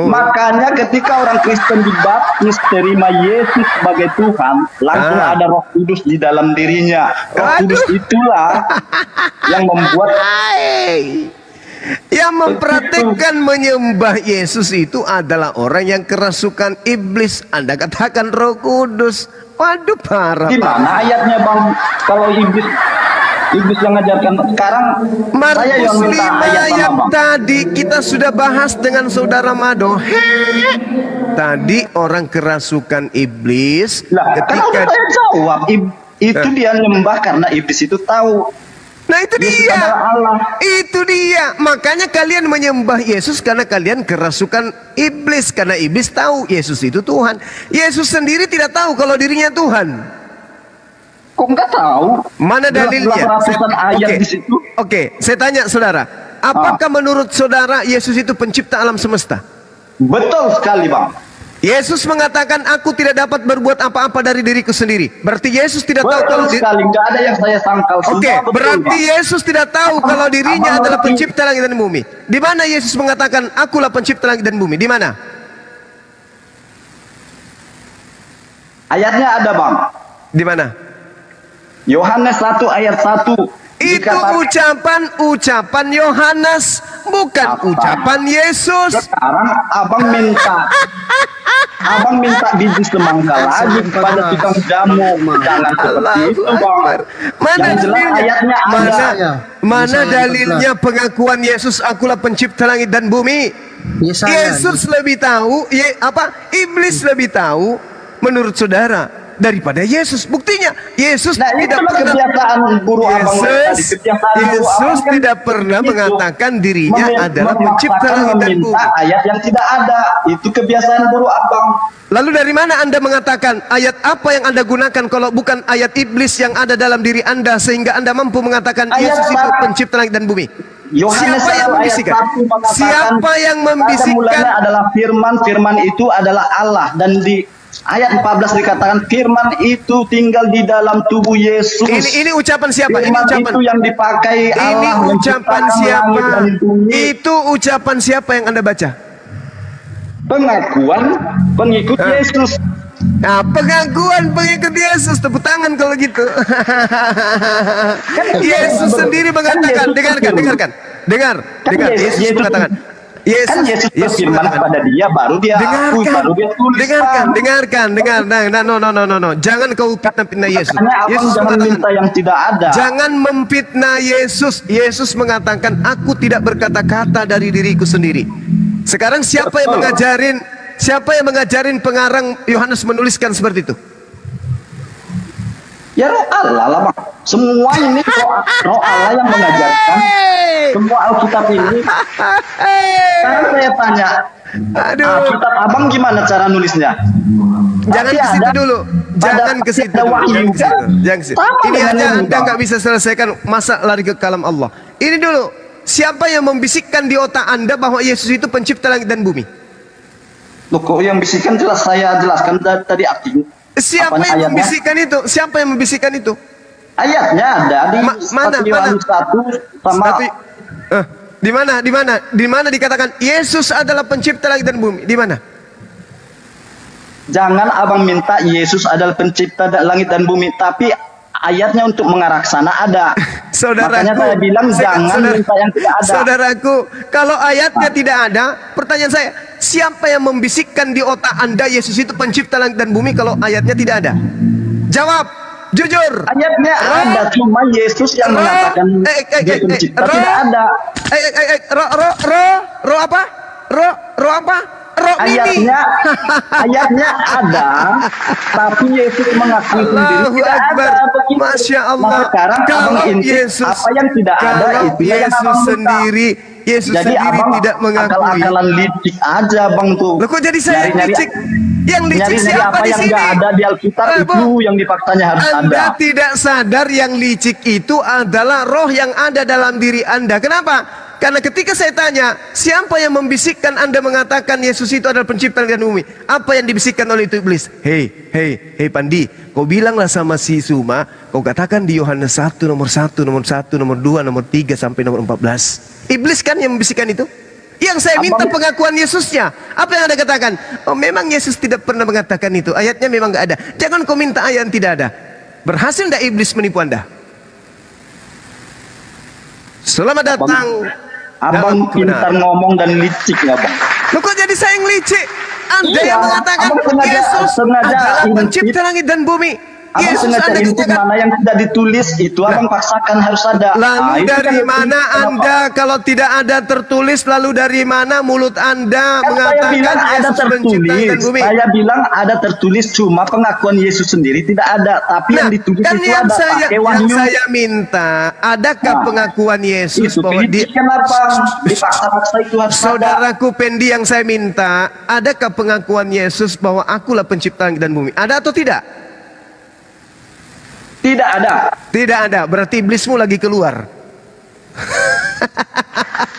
Speaker 4: Makanya ketika orang Kristen dibaptis terima Yesus sebagai Tuhan, langsung ada Roh Kudus di dalam dirinya. Roh Kudus itulah yang membuat
Speaker 3: yang mempraktekkan menyembah Yesus itu adalah orang yang kerasukan iblis. Anda katakan Roh Kudus. Waduh, parah.
Speaker 4: di mana ayatnya Bang? Kalau iblis yang ngajarkan sekarang, saya yang
Speaker 3: Markus
Speaker 4: minta
Speaker 3: 5
Speaker 4: ayat sama
Speaker 3: yang
Speaker 4: Bang.
Speaker 3: tadi kita sudah bahas dengan saudara Mado. Tadi orang kerasukan iblis
Speaker 4: Lah,
Speaker 3: ketika
Speaker 4: kenapa saya jawab? Itu dia nyembah karena iblis itu tahu
Speaker 3: Nah itu
Speaker 4: Yesus
Speaker 3: dia.
Speaker 4: adalah Allah.
Speaker 3: Itu dia. Makanya kalian menyembah Yesus karena kalian kerasukan iblis. Karena iblis tahu Yesus itu Tuhan. Yesus sendiri tidak tahu kalau dirinya Tuhan.
Speaker 4: Kok nggak tahu?
Speaker 3: Mana dalilnya?
Speaker 4: Ratusan ayat di situ.
Speaker 3: Oke, saya tanya saudara. Apakah menurut saudara Yesus itu pencipta alam semesta?
Speaker 4: Betul sekali Bang.
Speaker 3: Yesus mengatakan aku tidak dapat berbuat apa-apa dari diriku sendiri. Berarti Yesus tidak tahu kalau
Speaker 4: Betul sekali, nggak ada yang saya sangkal.
Speaker 3: Oke,
Speaker 4: Semua betul,
Speaker 3: berarti
Speaker 4: Bang.
Speaker 3: Yesus tidak tahu kalau dirinya
Speaker 4: Abang
Speaker 3: adalah
Speaker 4: ngerti.
Speaker 3: pencipta langit dan bumi. Di mana Yesus mengatakan akulah pencipta langit dan bumi? Di mana?
Speaker 4: Ayatnya ada Bang.
Speaker 3: Di mana?
Speaker 4: Yohanes 1 ayat 1.
Speaker 3: Itu ucapan Yohanes, bukan
Speaker 4: Apa?
Speaker 3: ucapan Yesus.
Speaker 4: Sekarang abang minta biji semangka lagi kepada tukang jamu. Jangan seperti itu Bang.
Speaker 3: Mana
Speaker 4: Yang jelas
Speaker 3: dalilnya?
Speaker 4: ayatnya ada.
Speaker 3: Mana dalilnya pengakuan Yesus akulah pencipta langit dan bumi?
Speaker 1: Yesaya.
Speaker 3: Yesus lebih tahu, iblis lebih tahu menurut saudara. daripada Yesus. Buktinya Yesus
Speaker 4: Nah, itu
Speaker 3: tidak pernah
Speaker 4: kebiasaan guru abang tadi. Kebiasaan guru
Speaker 3: Yesus
Speaker 4: abang kan
Speaker 3: tidak pernah
Speaker 4: itu,
Speaker 3: mengatakan dirinya adalah
Speaker 4: memaksakan
Speaker 3: pencipta langit dan
Speaker 4: meminta
Speaker 3: bumi.
Speaker 4: ayat yang tidak ada. Itu kebiasaan guru abang.
Speaker 3: Lalu dari mana Anda mengatakan ayat apa yang Anda gunakan kalau bukan ayat iblis yang ada dalam diri Anda sehingga Anda mampu mengatakan
Speaker 4: Ayat
Speaker 3: Yesus itu
Speaker 4: apa?
Speaker 3: pencipta langit dan bumi?
Speaker 4: Yohanes
Speaker 3: Siapa yang
Speaker 4: 1 ayat
Speaker 3: membisikkan?
Speaker 4: 1 mengatakan,
Speaker 3: Siapa yang
Speaker 4: pada
Speaker 3: membisikkan?
Speaker 4: mulanya adalah firman, firman itu adalah Allah. Dan di ayat 14 dikatakan firman itu tinggal di dalam tubuh Yesus.
Speaker 3: Ini ucapan siapa? Ini
Speaker 4: Firman
Speaker 3: ucapan.
Speaker 4: itu yang dipakai
Speaker 3: Ini
Speaker 4: Allah
Speaker 3: ucapan
Speaker 4: menciptakan
Speaker 3: siapa?
Speaker 4: langit dan bumi.
Speaker 3: Itu ucapan siapa yang Anda baca?
Speaker 4: Pengakuan pengikut Yesus.
Speaker 3: Nah, pengakuan pengikut Yesus, tepuk tangan kalau gitu. Yesus sendiri mengatakan, dengar. Yesus mengatakan,
Speaker 4: Yesus berfirman kepada dia, baru dia akui, baru dia tulis.
Speaker 3: dengarkan. No. Jangan kau fitnah Yesus.
Speaker 4: Makanya abang
Speaker 3: Yesus
Speaker 4: jangan
Speaker 3: mengatakan,
Speaker 4: minta yang tidak ada.
Speaker 3: jangan memfitnah Yesus. Yesus mengatakan, aku tidak berkata-kata dari diriku sendiri. Sekarang siapa yang mengajarin pengarang Yohanes menuliskan seperti itu?
Speaker 4: Ya roh Allah lah bang. Semua ini roh Allah yang mengajarkan. Semua Alkitab ini. Sekarang saya tanya, Alkitab abang gimana cara nulisnya?
Speaker 3: Jangan ke situ dulu. Jangan ke situ. Ini aja Anda nggak bisa selesaikan masa lari ke kalam Allah. Ini dulu. Siapa yang membisikkan di otak Anda bahwa Yesus itu pencipta langit dan bumi?
Speaker 4: Loh, kok yang bisikan jelas saya jelaskan tadi artinya.
Speaker 3: Siapa yang membisikkan itu? Siapa yang membisikkan itu?
Speaker 4: Ayatnya ada di
Speaker 3: mana?
Speaker 4: Yohanes 1 sama
Speaker 3: di mana dikatakan Yesus adalah pencipta langit dan bumi? Di mana?
Speaker 4: Jangan abang minta Yesus adalah pencipta langit dan bumi, tapi ayatnya untuk mengarah ke sana ada. Makanya saya bilang jangan minta yang tidak ada.
Speaker 3: Saudaraku, kalau ayatnya tidak ada, pertanyaan saya, siapa yang membisikkan di otak Anda Yesus itu pencipta langit dan bumi kalau ayatnya tidak ada? Jawab, jujur.
Speaker 4: Ayatnya ada, cuma Yesus yang mengatakan dia pencipta tidak ada.
Speaker 3: Roh apa?
Speaker 4: Ayatnya ada, tapi Yesus mengakui sendiri tidak ada.
Speaker 3: Masya Allah.
Speaker 4: Maka sekarang
Speaker 3: Kalau
Speaker 4: abang
Speaker 3: Yesus,
Speaker 4: apa yang tidak ada itu
Speaker 3: Yesus sendiri,
Speaker 4: jadi
Speaker 3: sendiri
Speaker 4: abang
Speaker 3: tidak mengakui.
Speaker 4: Akal-akalan licik aja bang tuh.
Speaker 3: Loh, kok jadi saya licik? Yang licik siapa
Speaker 4: apa
Speaker 3: di
Speaker 4: yang
Speaker 3: sini?
Speaker 4: nggak ada di Alkitab itu yang difaktanya harus ada.
Speaker 3: Anda tidak sadar yang licik itu adalah roh yang ada dalam diri Anda. Kenapa? Karena ketika saya tanya, siapa yang membisikkan Anda mengatakan Yesus itu adalah pencipta langit dan bumi? Apa yang dibisikkan oleh itu iblis? Hei Pandi, kau bilanglah sama si Suma, kau katakan di Yohanes 1 nomor 1, nomor 1, nomor 2, nomor 3 sampai nomor 14. Iblis kan yang membisikkan itu? Yang saya minta pengakuan Yesusnya. Apa yang Anda katakan? Oh, memang Yesus tidak pernah mengatakan itu. Ayatnya memang nggak ada. Jangan kau minta ayat yang tidak ada. Berhasil tidak iblis menipu Anda? Selamat datang.
Speaker 4: Abang pintar ngomong dan licik nggak bang?
Speaker 3: Loh, kok jadi saya yang licik? Anda
Speaker 4: Iya,
Speaker 3: yang mengatakan Yesus adalah pencipta langit dan bumi.
Speaker 4: Yesus Anda katakan mana yang tidak ditulis itu abang paksakan harus ada.
Speaker 3: Lalu dari mana Anda kalau tidak ada tertulis, lalu dari mana mulut Anda mengatakan Yesus pencipta langit dan bumi?
Speaker 4: Saya bilang ada tertulis, cuma pengakuan Yesus sendiri tidak ada, tapi yang ditulis
Speaker 3: kan
Speaker 4: itu
Speaker 3: yang
Speaker 4: ada.
Speaker 3: yang saya minta, adakah pengakuan Yesus
Speaker 4: itu
Speaker 3: bahwa dia
Speaker 4: kenapa dipaksa-paksa itu harus
Speaker 3: Saudaraku Pendi, yang saya minta, adakah pengakuan Yesus bahwa akulah pencipta langit dan bumi? Ada atau tidak?
Speaker 4: Tidak ada.
Speaker 3: Tidak ada, berarti iblismu lagi keluar.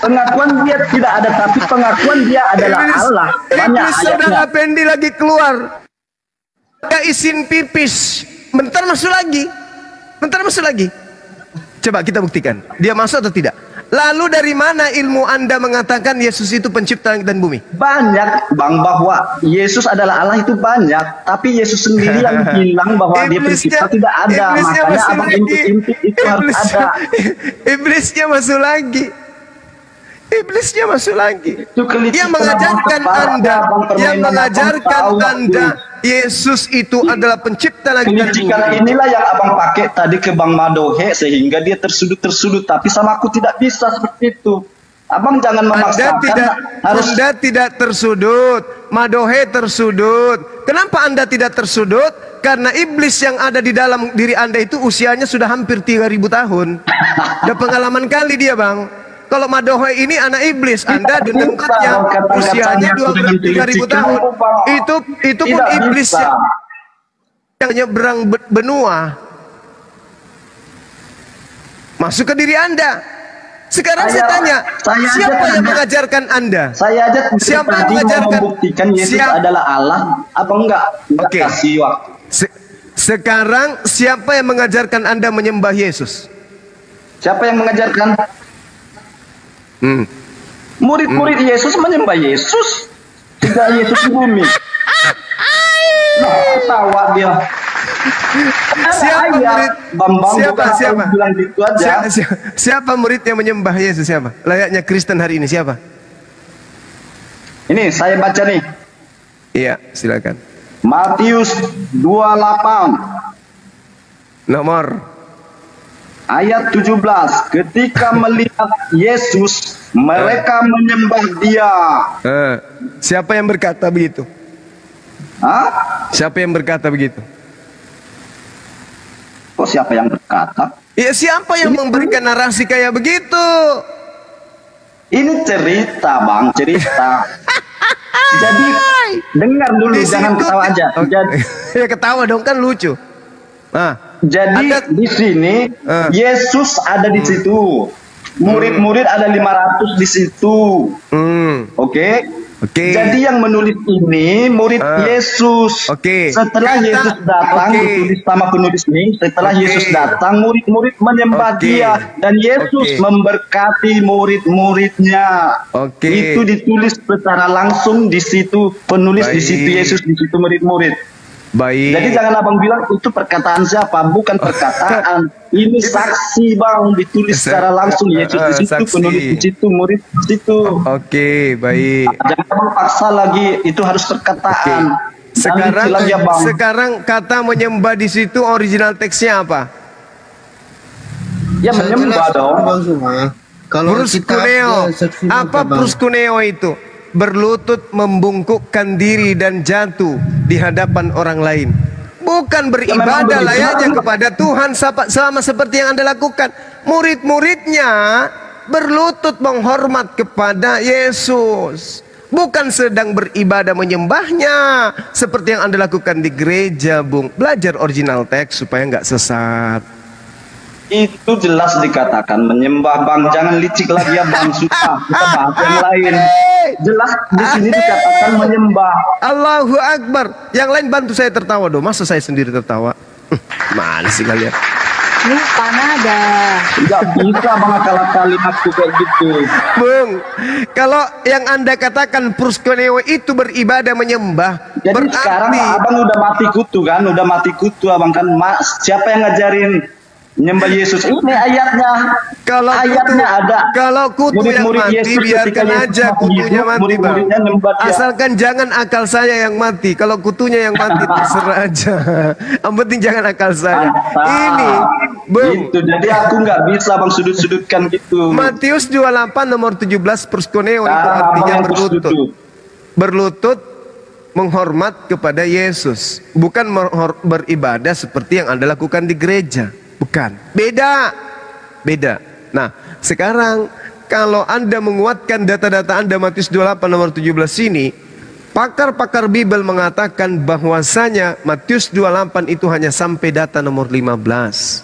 Speaker 4: Pengakuan dia tidak ada, tapi pengakuan dia adalah Allah. Banyak
Speaker 3: Iblis saudara Pendi lagi keluar. Dia isin pipis, bentar masuk lagi. Coba kita buktikan, dia masuk atau tidak? Lalu dari mana ilmu Anda mengatakan Yesus itu pencipta langit dan bumi?
Speaker 4: Banyak bang, bahwa Yesus adalah Allah itu banyak, tapi Yesus sendiri yang bilang bahwa dia pencipta tidak ada. Makanya abang intip-intip itu harus ada.
Speaker 3: Iblisnya masuk lagi. Yang mengajarkan Anda Yesus itu adalah pencipta langit dan bumi.
Speaker 4: Inilah yang abang pakai tadi ke Bang Madohe sehingga dia tersudut, tapi sama aku tidak bisa seperti itu. Abang jangan memaksakan.
Speaker 3: Anda tidak tersudut, Madohe tersudut. Kenapa Anda tidak tersudut? Karena iblis yang ada di dalam diri Anda itu usianya sudah hampir 3.000 tahun. Udah pengalaman kali dia, Bang. Kalau Madohoi ini anak iblis, Anda dendengkutnya usianya 3.000 tahun. Itu pun iblis yang nyebrang benua masuk ke diri Anda. Sekarang saya tanya, siapa yang mengajarkan Anda?
Speaker 4: Saya aja
Speaker 3: siapa yang
Speaker 4: tadi
Speaker 3: mengajarkan?
Speaker 4: mau membuktikan Yesus adalah Allah apa enggak?
Speaker 3: Oke.
Speaker 4: Kasih waktu.
Speaker 3: Sekarang siapa yang mengajarkan Anda menyembah Yesus?
Speaker 4: Siapa yang mengajarkan? Murid-murid Yesus menyembah Yesus. Tidak Yesus di bumi. Nah, ketawa dia.
Speaker 3: Siapa murid? Siapa?
Speaker 4: Bilang gitu aja.
Speaker 3: Siapa murid yang menyembah Yesus? Siapa? Layaknya Kristen hari ini siapa?
Speaker 4: Ini saya baca nih.
Speaker 3: Iya, silakan.
Speaker 4: Matius 28
Speaker 3: nomor
Speaker 4: ayat 17. Ketika melihat Yesus, mereka menyembah Dia.
Speaker 3: Siapa yang berkata begitu?
Speaker 4: Hah?
Speaker 3: Siapa yang berkata begitu?
Speaker 4: Kok siapa yang berkata?
Speaker 3: Ya, siapa yang memberikan narasi kayak begitu?
Speaker 4: Ini cerita, Bang, cerita. Jadi dengar dulu, jangan ketawa aja. Jadi,
Speaker 3: ya ketawa dong, kan lucu.
Speaker 4: Jadi di sini Yesus ada di situ. Murid-murid ada 500 di situ. Oke. Jadi yang menulis ini murid Yesus. Setelah Yesus datang, ditulis sama penulis ini. Setelah Yesus datang, murid-murid menyembah Dia dan Yesus memberkati murid-muridnya. Itu ditulis secara langsung di situ, penulis di situ Yesus, di situ murid-murid.
Speaker 3: Baik.
Speaker 4: Jadi jangan abang bilang itu perkataan siapa, bukan perkataan. Ini saksi, Bang, ditulis secara langsung. Yesus di situ, penulis di situ, murid di situ.
Speaker 3: Oke, baik.
Speaker 4: Jangan abang paksa lagi, itu harus perkataan.
Speaker 3: Sekarang kata menyembah di situ original teksnya apa?
Speaker 4: Ya menyembah dong.
Speaker 1: Kalau
Speaker 3: proskuneo. Apa proskuneo itu? Berlutut, membungkukkan diri dan jatuh di hadapan orang lain. Bukan beribadah layaknya kepada Tuhan sama seperti yang Anda lakukan. Murid-muridnya berlutut menghormat kepada Yesus. Bukan sedang beribadah menyembahnya seperti yang Anda lakukan di gereja, Bung. Belajar original teks supaya nggak sesat.
Speaker 4: Itu jelas dikatakan menyembah, Bang. Jangan licik lagi ya, Bang. Sudah, kita bahas yang lain. Jelas di sini dikatakan menyembah.
Speaker 3: Allahu Akbar. Yang lain bantu saya tertawa dong. Masa saya sendiri tertawa? Mana sih kalian?
Speaker 5: Ini Kanada.
Speaker 4: Gak bisa, Bang, akal-akalin aku kayak gitu.
Speaker 3: Bung, kalau yang Anda katakan proskuneo itu beribadah menyembah,
Speaker 4: jadi
Speaker 3: berarti
Speaker 4: sekarang abang udah mati kutu kan? Udah mati kutu, abang kan. Siapa yang ngajarin nyembah Yesus? Ini ayatnya.
Speaker 3: Kalau kutu yang mati,
Speaker 4: Yesus,
Speaker 3: biarkan aja kutunya mati, Bang.
Speaker 4: Asalkan
Speaker 3: jangan akal saya yang mati. Kalau kutunya yang mati, terserah aja. Yang penting jangan akal saya. Ini, Bung.
Speaker 4: Gitu, jadi aku nggak bisa, Bang, sudut-sudutkan gitu.
Speaker 3: Matius 28 nomor 17 proskuneo itu artinya berlutut. Berlutut menghormat kepada Yesus. Bukan beribadah seperti yang Anda lakukan di gereja. Bukan. Beda. Nah, sekarang kalau Anda menguatkan data-data Anda Matius 28 nomor 17 ini, pakar-pakar Bible mengatakan bahwasanya Matius 28 itu hanya sampai data nomor 15.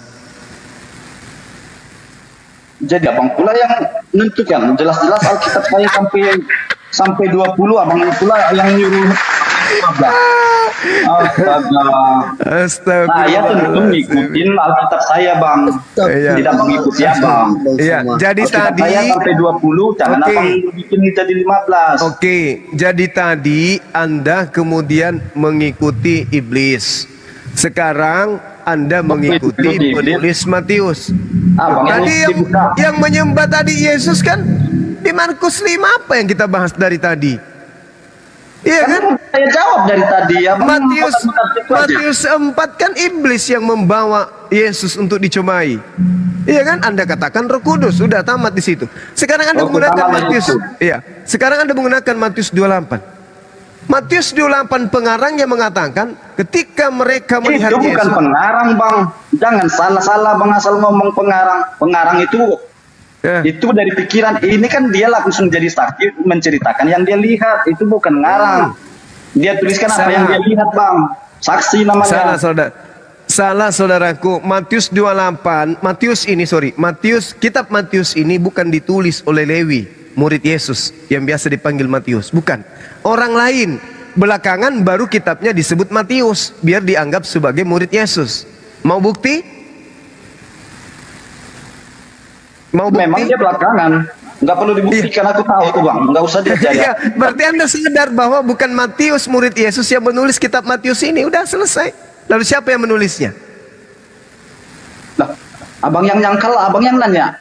Speaker 4: Jadi abang pula yang menentukan. Jelas-jelas Alkitab saya sampai 20, abang pula yang nyuruh.
Speaker 3: Astaga.
Speaker 4: Saya tentu ngikutin Alkitab saya, Bang. Tidak mengikuti abang.
Speaker 3: Iya, jadi tadi
Speaker 4: saya sampai 20, jangan abang bikin jadi 15.
Speaker 3: Jadi tadi Anda kemudian mengikuti iblis. Sekarang Anda mengikuti penulis Matius. Tadi yang menyembah tadi Yesus kan di Markus 5 apa yang kita bahas dari tadi? Iya kan?
Speaker 4: Saya jawab dari tadi ya.
Speaker 3: Matius 4 kan iblis yang membawa Yesus untuk dicobai. Iya kan? Anda katakan Roh Kudus, sudah tamat di situ. Sekarang Anda menggunakan Matius. Iya. Sekarang Anda menggunakan Matius 28. Matius 28 pengarang yang mengatakan ketika mereka melihat
Speaker 4: Itu bukan
Speaker 3: Yesus.
Speaker 4: pengarang, Bang. Jangan salah-salah Bang asal ngomong pengarang. Pengarang itu itu dari pikiran. Ini kan dia langsung jadi saksi menceritakan yang dia lihat. Itu bukan ngarang. Dia tuliskan apa yang dia lihat, Bang. Saksi namanya.
Speaker 3: Salah, saudara. Salah, saudaraku. Matius 28, kitab Matius ini bukan ditulis oleh Lewi, murid Yesus yang biasa dipanggil Matius. Bukan. Orang lain. Belakangan baru kitabnya disebut Matius, biar dianggap sebagai murid Yesus. Mau bukti? Mau bukti?
Speaker 4: Memang dia belakangan. Nggak perlu dibuktikan, aku tahu tuh, Bang. Nggak usah diajar.
Speaker 3: Iya, berarti Anda sadar bahwa bukan Matius murid Yesus yang menulis kitab Matius ini. Udah selesai. Lalu siapa yang menulisnya?
Speaker 4: Lah, abang yang nyangkal, abang yang nanya.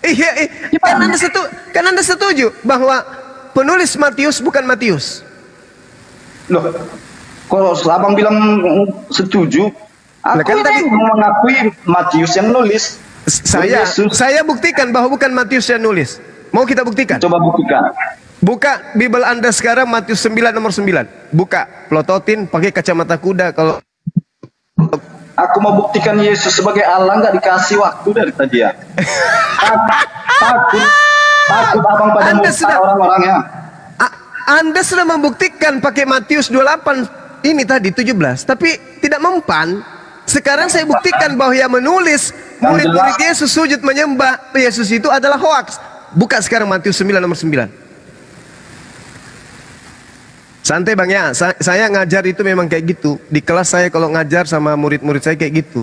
Speaker 3: Iya, kan Anda setuju bahwa penulis Matius bukan Matius.
Speaker 4: Loh, kalau abang bilang setuju, aku
Speaker 3: Kan tadi
Speaker 4: mengakui Matius yang nulis.
Speaker 3: saya buktikan bahwa bukan Matius yang nulis. Mau kita buktikan?
Speaker 4: Coba buktikan.
Speaker 3: Buka Bible Anda sekarang Matius 9 nomor 9. Buka, plototin pakai kacamata kuda kalau
Speaker 4: Aku mau buktikan Yesus sebagai Allah, nggak dikasih waktu dari tadi ya. Takut abang pada muka orang-orangnya.
Speaker 3: Anda sudah membuktikan pakai Matius 28 ini tadi 17, tapi tidak mempan. Sekarang saya buktikan bahwa yang menulis murid-murid Yesus sujud menyembah Yesus itu adalah hoaks. Buka sekarang Matius 9 nomor 9. Santai Bang ya, saya ngajar itu memang kayak gitu. Di kelas saya kalau ngajar sama murid-murid saya kayak gitu.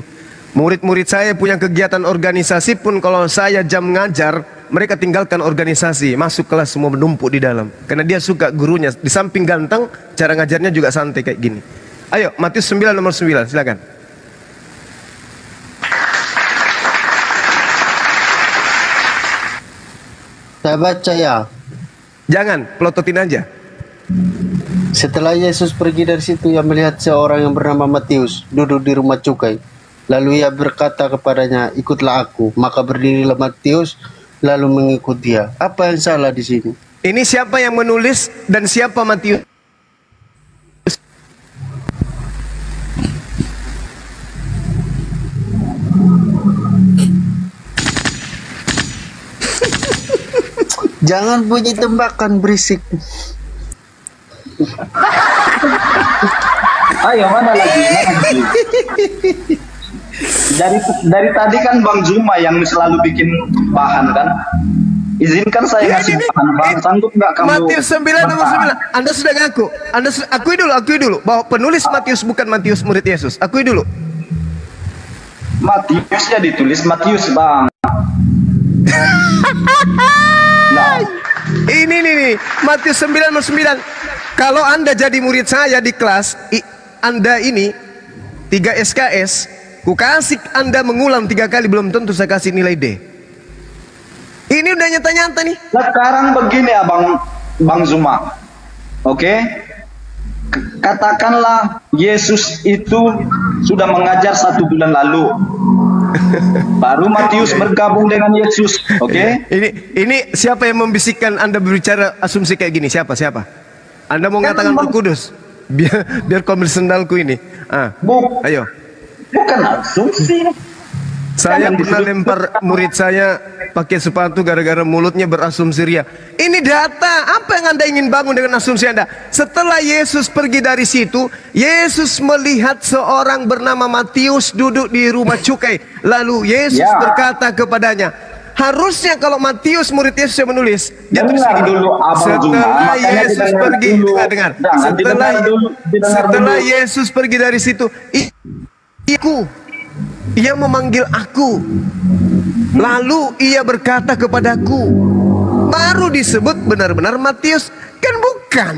Speaker 3: Murid-murid saya punya kegiatan organisasi pun kalau saya jam ngajar, mereka tinggalkan organisasi, masuk kelas semua menumpuk di dalam. Karena dia suka gurunya, di samping ganteng, cara ngajarnya juga santai kayak gini. Ayo, Matius 9 nomor 9, silakan.
Speaker 1: Saya baca ya.
Speaker 3: Jangan, pelototin aja.
Speaker 1: Setelah Yesus pergi dari situ, ia melihat seorang yang bernama Matius duduk di rumah cukai. Lalu ia berkata kepadanya, ikutlah aku. Maka berdirilah Matius lalu mengikut dia. Apa yang salah di sini?
Speaker 3: Ini siapa yang menulis dan siapa Matius?
Speaker 1: Jangan bunyi tembakan berisik.
Speaker 4: Ayo mana lagi? Dari tadi kan Bang Zuma yang selalu bikin bahan kan. Izinkan saya kasih bahan, Bang. Sanggup nggak kamu?
Speaker 3: Matius 9 nomor 9. Anda sudah ngaku. Akui dulu bahwa penulis Matius bukan Matius murid Yesus. Akui dulu.
Speaker 4: Matiusnya ditulis Matius, Bang. Nah,
Speaker 3: ini nih Matius 9 nomor 9. Kalau Anda jadi murid saya di kelas, Anda ini 3 SKS, ku kasih Anda mengulang 3 kali belum tentu saya kasih nilai D. Ini udah nyata-nyata nih.
Speaker 4: Sekarang begini ya Bang Zuma. Oke? Katakanlah Yesus itu sudah mengajar 1 bulan lalu. Baru Matius bergabung dengan Yesus. Oke?
Speaker 3: Ini siapa yang membisikkan Anda berbicara asumsi kayak gini? Siapa? Anda mau mengatakan Roh Kudus? Biar kau bersendalku ini. Ayo.
Speaker 4: Bukan asumsi.
Speaker 3: Saya pernah lempar murid saya pakai sepatu gara-gara mulutnya berasumsi ria. Ini data. Apa yang Anda ingin bangun dengan asumsi Anda? Setelah Yesus pergi dari situ, Yesus melihat seorang bernama Matius duduk di rumah cukai. Lalu Yesus berkata kepadanya, harusnya kalau Matius murid Yesus yang menulis, dia tulis begini. Setelah Yesus pergi, dengar. Setelah Yesus pergi dari situ, ia memanggil aku. Lalu ia berkata kepadaku. Baru disebut benar-benar Matius. Kan bukan.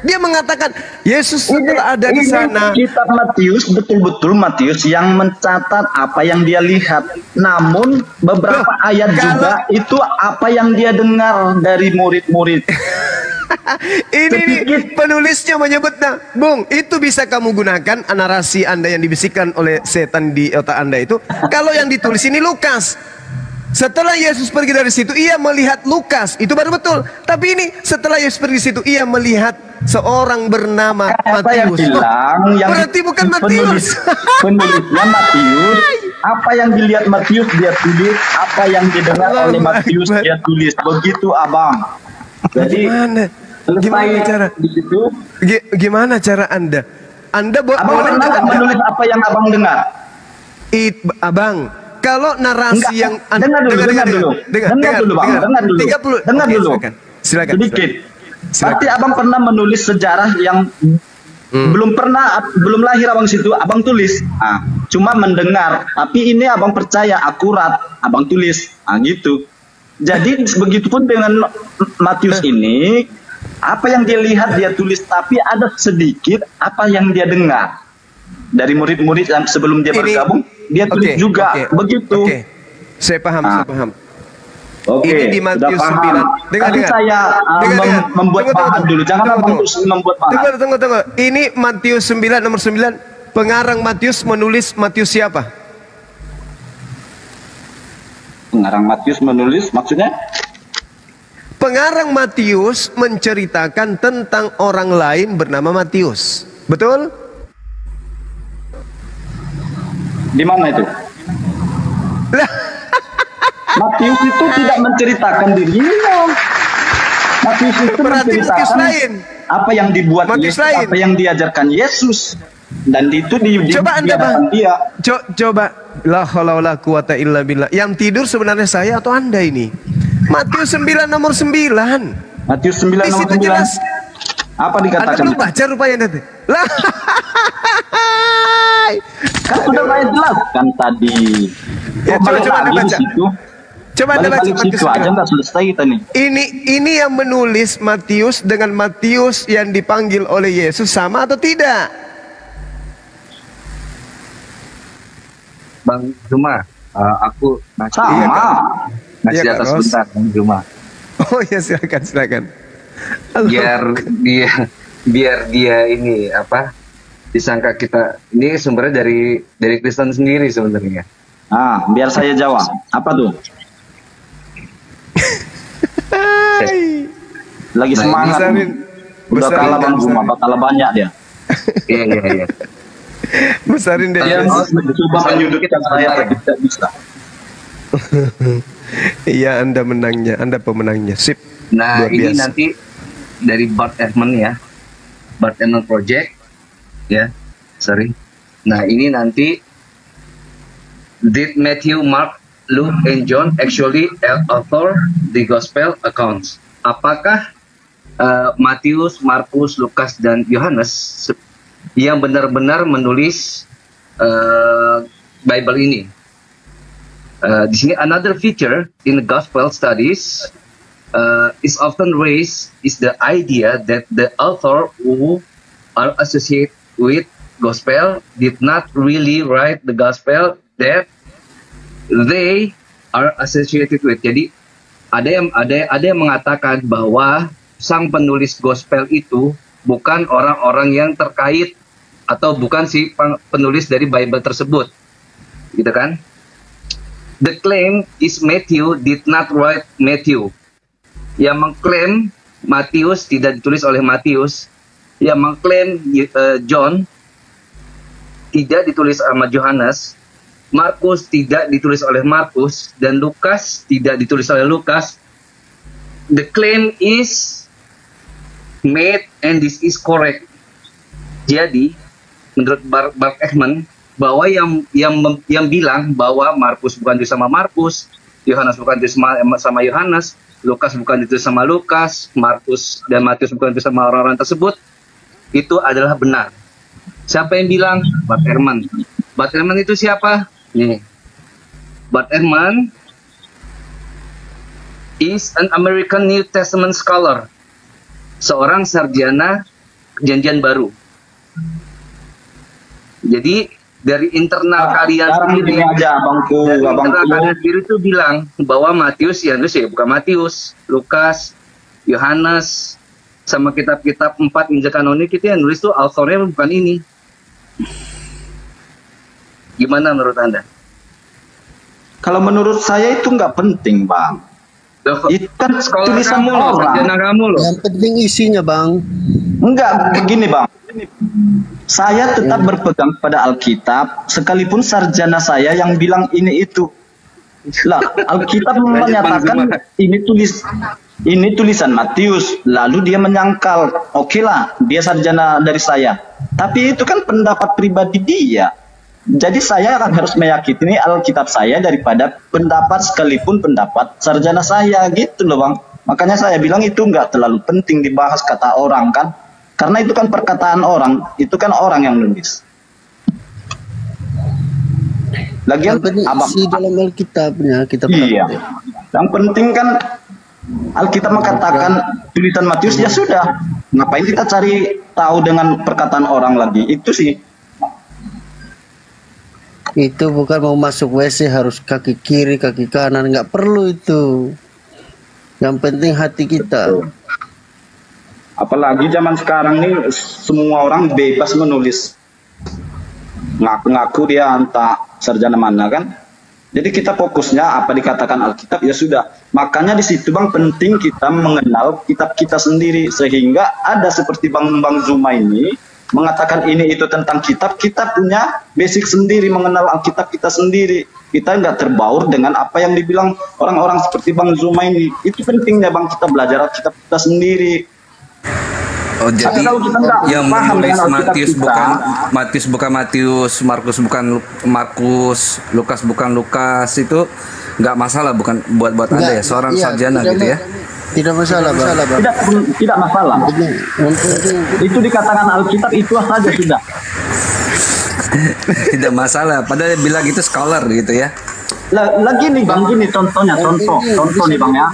Speaker 3: Dia mengatakan Yesus setelah ada di sana.
Speaker 4: Kitab Matius betul-betul Matius yang mencatat apa yang dia lihat. Namun beberapa ayat juga itu apa yang dia dengar dari murid-murid.
Speaker 3: Ini penulisnya menyebutnya, Bung, itu bisa kamu gunakan narasi Anda yang dibisikkan oleh setan di otak Anda itu. Kalau yang ditulis ini Lukas. Setelah Yesus pergi dari situ, ia melihat Lukas. Itu baru betul. Tapi ini setelah Yesus pergi dari situ, ia melihat seorang bernama
Speaker 4: Apa yang
Speaker 3: Matius.
Speaker 4: bilang yang
Speaker 3: Berarti bukan Matius.
Speaker 4: penulisnya Matius. Apa yang dilihat Matius dia tulis, apa yang didengar oleh Matius dia tulis. Begitu abang. Jadi
Speaker 3: Gimana cara?
Speaker 4: di situ.
Speaker 3: Gimana cara Anda? Anda
Speaker 4: Abang
Speaker 3: boleh
Speaker 4: pernah
Speaker 3: nggak
Speaker 4: nggak
Speaker 3: Anda?
Speaker 4: menulis apa yang abang dengar?
Speaker 3: Abang, kalau narasi yang
Speaker 4: dengar dulu, Bang. Dengar dulu.
Speaker 3: 30.
Speaker 4: Dengar
Speaker 3: Oke,
Speaker 4: dulu.
Speaker 3: Silakan.
Speaker 4: Sedikit.
Speaker 3: Silakan.
Speaker 4: Pasti abang pernah menulis sejarah yang belum lahir abang situ, abang tulis. Cuma mendengar, tapi ini abang percaya akurat, abang tulis. Gitu. Jadi begitupun dengan Matius ini, apa yang dia lihat dia tulis, tapi ada sedikit apa yang dia dengar dari murid-murid yang sebelum dia bergabung, dia tulis juga. Begitu.
Speaker 3: Saya paham, saya paham.
Speaker 4: Oke,
Speaker 3: Ini di Matius 9.
Speaker 4: Tadi saya membuat bahan dulu. Jangan abang membuat bahan.
Speaker 3: Tunggu. Ini Matius 9 nomor 9. Pengarang Matius menulis Matius siapa?
Speaker 4: Pengarang Matius menulis maksudnya?
Speaker 3: Pengarang Matius menceritakan tentang orang lain bernama Matius. Betul?
Speaker 4: Di mana itu?
Speaker 3: Lah,
Speaker 4: Matius itu tidak menceritakan dirinya. Matius itu
Speaker 3: berarti Matius
Speaker 4: menceritakan
Speaker 3: lain.
Speaker 4: apa yang dibuat
Speaker 3: Matius
Speaker 4: Yesus,
Speaker 3: lain.
Speaker 4: apa yang diajarkan Yesus. Dan itu
Speaker 3: Coba Anda Bang.
Speaker 4: dia.
Speaker 3: Coba. La haula wala quwata illa billah. Yang tidur sebenarnya saya atau Anda ini? Matius 9 nomor 9.
Speaker 4: Matius 9
Speaker 3: Di
Speaker 4: nomor
Speaker 3: situ
Speaker 4: 9.
Speaker 3: jelas.
Speaker 4: Apa
Speaker 3: Anda
Speaker 4: dikatakan?
Speaker 3: belum baca rupanya nanti. Lah.
Speaker 4: Kan sudah saya jelaskan tadi.
Speaker 3: Ya, coba
Speaker 4: lagi
Speaker 3: dibaca.
Speaker 4: di situ.
Speaker 3: Coba Anda baca
Speaker 4: Balik
Speaker 3: Matius
Speaker 4: situ aja
Speaker 3: 9.
Speaker 4: nggak selesai kita nih.
Speaker 3: Ini yang menulis Matius dengan Matius yang dipanggil oleh Yesus sama atau tidak?
Speaker 6: Bang Juma, aku
Speaker 4: Sama.
Speaker 6: masih
Speaker 3: Iya, Kak
Speaker 6: atas
Speaker 3: Ros.
Speaker 6: bentar Bang Juma.
Speaker 3: Oh ya, silakan.
Speaker 6: Biar dia ini apa? Disangka kita ini sumbernya dari Kristen sendiri sebenarnya.
Speaker 4: Biar saya jawab. Apa tuh? Lagi
Speaker 6: Nah,
Speaker 4: semangat. Udah
Speaker 3: besarin
Speaker 4: kalah Bang
Speaker 3: dan
Speaker 4: Juma, bakal banyak dia.
Speaker 6: Iya.
Speaker 3: besarin dan
Speaker 4: Dia
Speaker 3: besarin.
Speaker 4: coba menyudutkan saya tapi tidak bisa.
Speaker 3: Iya, Anda menangnya, Anda pemenangnya. Sip.
Speaker 6: Nah,
Speaker 3: Luar
Speaker 6: ini
Speaker 3: biasa.
Speaker 6: nanti dari Bart Ehrman ya. Bart Ehrman Project ya. Sorry. Nah, ini nanti did Matthew, Mark, Luke, and John actually author the gospel accounts? Apakah Matius, Markus, Lukas, dan Yohanes yang benar-benar menulis Bible ini? Di sini another feature in the gospel studies is often raised is the idea that the author who are associated with gospel did not really write the gospel that they are associated with. Jadi ada yang mengatakan bahwa sang penulis gospel itu bukan orang-orang yang terkait atau bukan si penulis dari Bible tersebut, gitu kan? The claim is Matthew did not write Matthew. Yang mengklaim Matius tidak ditulis oleh Matius. Yang mengklaim John tidak ditulis sama Yohanes. Markus tidak ditulis oleh Markus. Dan Lukas tidak ditulis oleh Lukas. The claim is made and this is correct. Jadi, menurut Bart Ehrman, bahwa yang bilang bahwa Markus bukan ditulis sama Markus, Yohanes bukan ditulis sama Yohanes, Lukas bukan ditulis sama Lukas, Markus dan Matius bukan ditulis sama orang-orang tersebut, itu adalah benar. Siapa yang bilang? Bart Ehrman. Bart Ehrman itu siapa? Nih. Bart Ehrman is an American New Testament scholar. Seorang sarjana Perjanjian Baru. Jadi dari internal kalian sendiri, kalian sendiri itu bilang bahwa Matius ya nulis ya bukan Matius, Lukas, Yohanes, sama kitab-kitab 4 Injil kanonik itu yang nulis tuh autornya bukan ini. Gimana menurut Anda?
Speaker 4: Kalau menurut saya itu nggak penting, Bang.
Speaker 6: Loh,
Speaker 4: Itu kan
Speaker 6: sekolah
Speaker 4: tulisan
Speaker 6: kamu loh,
Speaker 4: orang.
Speaker 6: sarjana kamu loh.
Speaker 1: Yang penting isinya, Bang.
Speaker 4: Enggak, begini Bang. Saya tetap berpegang pada Alkitab, sekalipun sarjana saya yang bilang ini itu. Lah, Alkitab menyatakan ini tulisan Matius, lalu dia menyangkal, oke lah, dia sarjana dari saya. Tapi itu kan pendapat pribadi dia. Jadi saya akan harus meyakini Alkitab saya daripada pendapat sekalipun pendapat sarjana saya gitu loh Bang. Makanya saya bilang itu nggak terlalu penting dibahas kata orang kan. Karena itu kan perkataan orang, itu kan orang yang nulis. Lagian abang
Speaker 1: isi dalam Alkitabnya kita
Speaker 4: iya. Yang penting kan Alkitab mengatakan tulisan Matius ya sudah. Ngapain kita cari tahu dengan perkataan orang lagi? Itu sih.
Speaker 1: Itu bukan mau masuk WC harus kaki kiri, kaki kanan, nggak perlu itu. Yang penting hati kita.
Speaker 4: Apalagi zaman sekarang nih semua orang bebas menulis. Ngaku-ngaku dia entah sarjana mana kan. Jadi kita fokusnya apa dikatakan Alkitab ya sudah. Makanya di situ Bang penting kita mengenal kitab kita sendiri sehingga ada seperti Bang Zuma ini mengatakan ini itu tentang kitab, kita punya basic sendiri mengenal Alkitab kita sendiri. Kita nggak terbaur dengan apa yang dibilang orang-orang seperti Bang Zuma ini. Itu pentingnya Bang kita belajar Alkitab kita sendiri.
Speaker 6: Oh, jadi yang menulis Matius bukan Matius, Markus bukan Markus, Lukas bukan Lukas, itu nggak masalah, bukan buat Anda ya seorang sarjana gitu ya?
Speaker 1: Tidak masalah, Bang.
Speaker 4: Tidak masalah. Itu dikatakan Alkitab itu saja sudah.
Speaker 6: Tidak masalah. Padahal bilang itu scholar gitu ya.
Speaker 4: Lagi nih Bang, gini contoh nih Bang ya.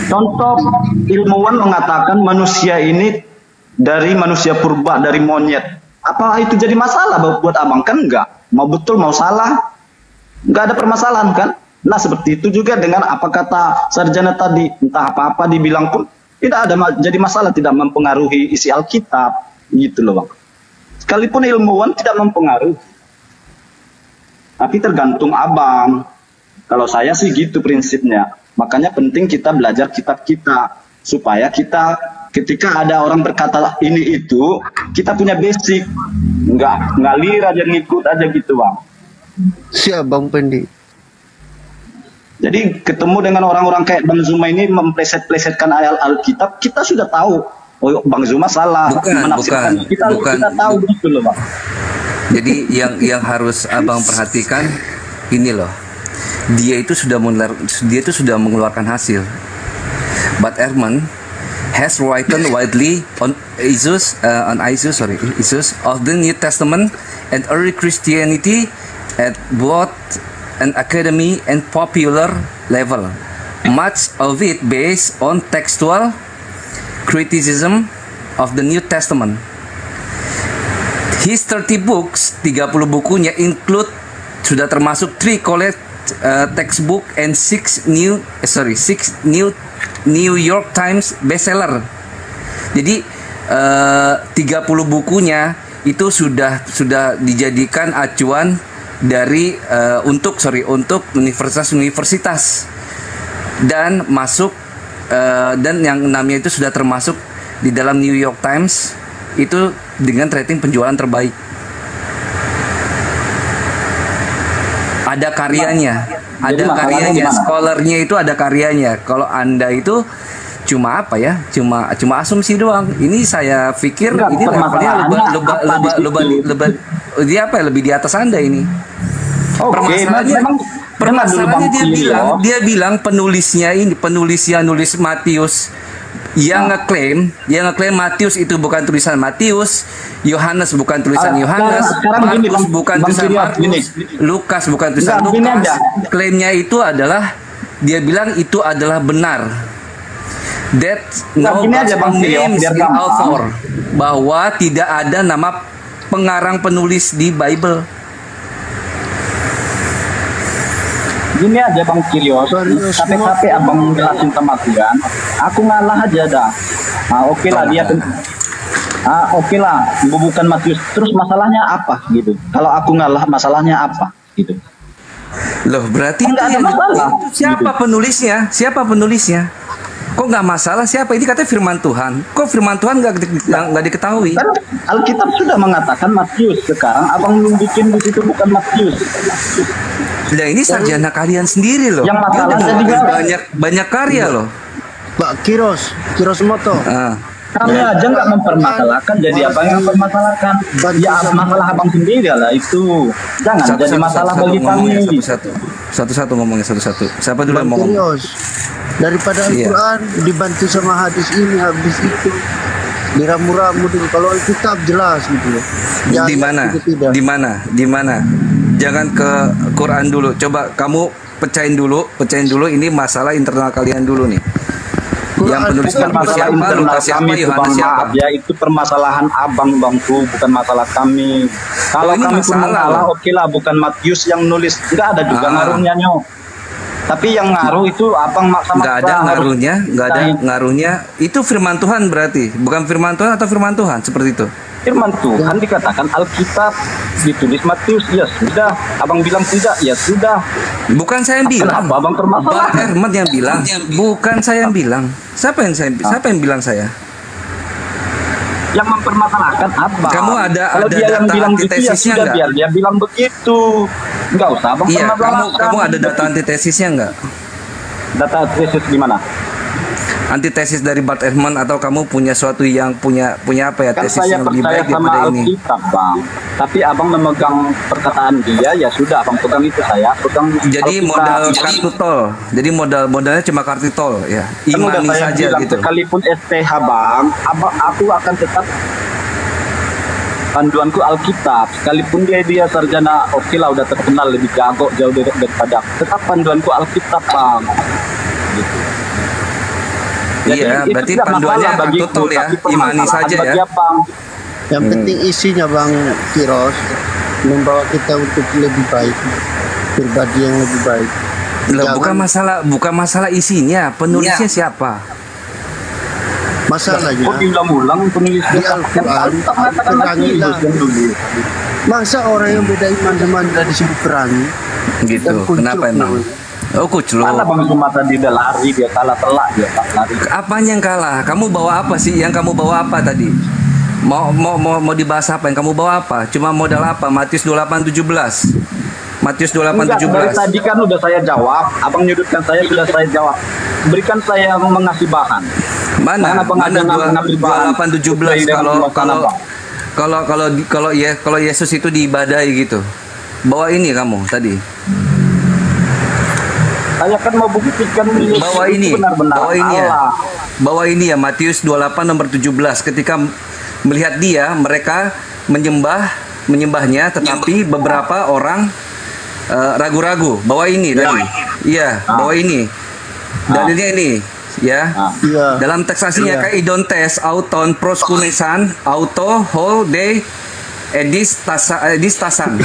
Speaker 4: Contoh ilmuwan mengatakan manusia ini dari manusia purba, dari monyet. Apa itu jadi masalah buat Abang? Kan enggak. Mau betul mau salah, enggak ada permasalahan kan? Nah seperti itu juga dengan apa kata sarjana tadi, entah apa-apa dibilang pun tidak ada jadi masalah, tidak mempengaruhi isi Alkitab gitu loh Bang. Sekalipun ilmuwan tidak mempengaruhi, tapi tergantung Abang. Kalau saya sih gitu prinsipnya. Makanya penting kita belajar kitab kita supaya kita ketika ada orang berkata ini itu kita punya basic, nggak ngalir aja ngikut aja gitu Bang.
Speaker 1: Siap Bang Pendi.
Speaker 4: Jadi ketemu dengan orang-orang kayak Bang Zuma ini mempleset-plesetkan ayat Alkitab, kita sudah tahu, oh Bang Zuma salah menafsirkan. Kita tahu gitu loh Bang.
Speaker 6: Jadi yang harus Abang perhatikan ini loh, dia itu sudah mengeluarkan hasil. But Ehrman has written widely on issues of the New Testament and early Christianity at both an academy and popular level. Much of it based on textual criticism of the New Testament. His 30 books, 30 bukunya include sudah termasuk 3 college textbook and 6 New York Times bestseller. Jadi 30 bukunya itu sudah dijadikan acuan dari untuk universitas dan masuk dan yang namanya itu sudah termasuk di dalam New York Times itu dengan rating penjualan terbaik. Ada karyanya, scholarnya itu ada karyanya. Kalau Anda itu cuma apa ya? Cuma asumsi doang. Ini saya pikir ini levelnya lebih di atas Anda ini. Permasalahannya dia bilang penulis Matius yang ngeklaim Matius itu bukan tulisan Matius, Yohanes bukan tulisan Yohanes, Markus bukan tulisan Markus, Lukas bukan tulisan Lukas. Klaimnya itu adalah dia bilang itu adalah benar. That no names in author, bahwa tidak ada nama pengarang penulis di Bible.
Speaker 4: Gini aja Bang Kirios, capek-capek Abang jelasin sama aku kan, aku ngalah aja dah. Oke lah dia, oke lah, bukan Matius. Terus masalahnya apa gitu? Kalau aku ngalah masalahnya apa gitu?
Speaker 6: Loh berarti itu
Speaker 4: ada masalah.
Speaker 6: Siapa penulisnya?
Speaker 7: Kok nggak masalah siapa? Ini katanya firman Tuhan. Kok firman Tuhan nggak diketahui?
Speaker 4: Kan Alkitab sudah mengatakan Matius. Sekarang abang bikin di situ bukan Matius.
Speaker 7: Nah ini sarjana kalian sendiri loh.
Speaker 4: Yang masalah
Speaker 7: Dia
Speaker 4: jadi
Speaker 7: banyak karya loh.
Speaker 1: Pak Kiros Moto.
Speaker 4: Kami aja nggak mempermasalahkan, jadi abang yang mempermasalahkan. Ya masalah abang sendiri lah itu. Jangan jadi masalah bagi kami.
Speaker 7: Satu-satu ngomongnya satu-satu. Siapa dulu yang mau ngomong?
Speaker 1: Kiros. Daripada Al-Quran dibantu sama hadis ini, habis itu diramu-ramu dulu. Kalau Alkitab jelas gitu loh.
Speaker 7: Di mana? Jangan ke Quran dulu. Coba kamu pecahin dulu ini masalah internal kalian dulu nih. Yang penulis Markus siapa, Lukas siapa, Yohanes siapa?
Speaker 4: Ya itu permasalahan abang bangku, bukan masalah kami. Kalau kami pun mengalah, oke lah, bukan Matius yang nulis. Nggak ada juga ngaruhnya nyo. Tapi yang ngaruh itu abang sama
Speaker 7: nggak ada ngaruhnya. Itu firman Tuhan berarti, bukan firman Tuhan atau firman Tuhan seperti itu.
Speaker 4: Firman Tuhan dikatakan Alkitab ditulis Matius, ya sudah. Abang bilang tidak, ya sudah.
Speaker 7: Bukan saya yang bilang.
Speaker 4: Kenapa abang permasalahan?
Speaker 7: Pak Herman yang bilang. Bukan saya yang bilang. Siapa yang bilang saya?
Speaker 4: Yang mempermasalahkan abang.
Speaker 7: Kamu ada
Speaker 4: dia
Speaker 7: data
Speaker 4: yang bilang gitu, ya
Speaker 7: antitesisnya
Speaker 4: sudah,
Speaker 7: nggak?
Speaker 4: biar dia bilang begitu. Enggak usah abang
Speaker 7: Iya,
Speaker 4: permasalahkan.
Speaker 7: kamu ada data antitesisnya nggak?
Speaker 4: Data antetesis di mana?
Speaker 7: Antitesis dari Bart Ehrman, atau kamu punya suatu yang punya apa ya,
Speaker 4: Kan
Speaker 7: tesis
Speaker 4: saya
Speaker 7: yang lebih
Speaker 4: percaya
Speaker 7: baik
Speaker 4: sama
Speaker 7: daripada ini?
Speaker 4: Alkitab, Bang. Tapi abang memegang perkataan dia, ya sudah abang pegang itu, saya pegang
Speaker 7: Jadi
Speaker 4: Alkitab.
Speaker 7: modal kartu tol. Jadi modalnya cuma kartu tol ya.
Speaker 4: Kan udah
Speaker 7: Imani
Speaker 4: saya
Speaker 7: saja
Speaker 4: bilang,
Speaker 7: gitu.
Speaker 4: sekalipun STH bang, aku akan tetap panduanku Alkitab. Sekalipun dia sarjana, oke lah, udah terkenal, lebih jago jauh daripada aku. Tetap panduanku Alkitab, bang. Gitu. Jadi
Speaker 7: Iya,
Speaker 4: itu
Speaker 7: berarti
Speaker 4: tidak
Speaker 7: panduannya
Speaker 4: masalah bagiku,
Speaker 7: kartu tol ya,
Speaker 4: tapi
Speaker 7: imani
Speaker 4: permasalahan
Speaker 7: saja
Speaker 4: bagi
Speaker 7: ya.
Speaker 4: abang.
Speaker 1: Yang penting isinya Bang Kiros membawa kita untuk lebih baik, pribadi yang lebih baik.
Speaker 7: Loh, bukan masalah isinya, penulisnya siapa?
Speaker 1: Masalahnya
Speaker 4: Kok diulang-ulang penulis
Speaker 1: di Al-Quran perangilah. Masa orang yang beda iman dengan disebut perangi?
Speaker 7: Gitu.
Speaker 1: Dan kuncuk
Speaker 7: Kenapa emang?
Speaker 1: namanya.
Speaker 7: Oh, kucluk.
Speaker 4: Mana bang cuma tadi dia lari, dia kalah telak, dia tak lari.
Speaker 7: Apanya yang kalah? Kamu bawa apa sih? Yang kamu bawa apa tadi? Mau dibahas apa? Yang kamu bawa apa? Cuma modal apa? Matius 28:17. Matius
Speaker 4: Enggak, dari
Speaker 7: 28:17.
Speaker 4: tadi kan udah saya jawab. Abang nyudutkan saya, sudah saya jawab. Berikan saya mengasih bahan.
Speaker 7: Mana
Speaker 4: Abang ada ngambil bahan?
Speaker 7: 28:17 kalau Yesus itu diibadahi gitu. Bawa ini kamu tadi.
Speaker 4: Saya kan mau buktikan
Speaker 7: Bawa ini.
Speaker 4: benar-benar Allah.
Speaker 7: Bawa ini ya, Matius 28 nomor 17. Ketika melihat dia, mereka menyembahnya, tetapi beberapa orang ragu-ragu. Bawa ini tadi. Iya, bawa ini. Dalilnya ini, ya.
Speaker 1: Iya.
Speaker 7: Dalam teks aslinya kaidontes, auton, proskunesan, auto, hol, de, edistasan.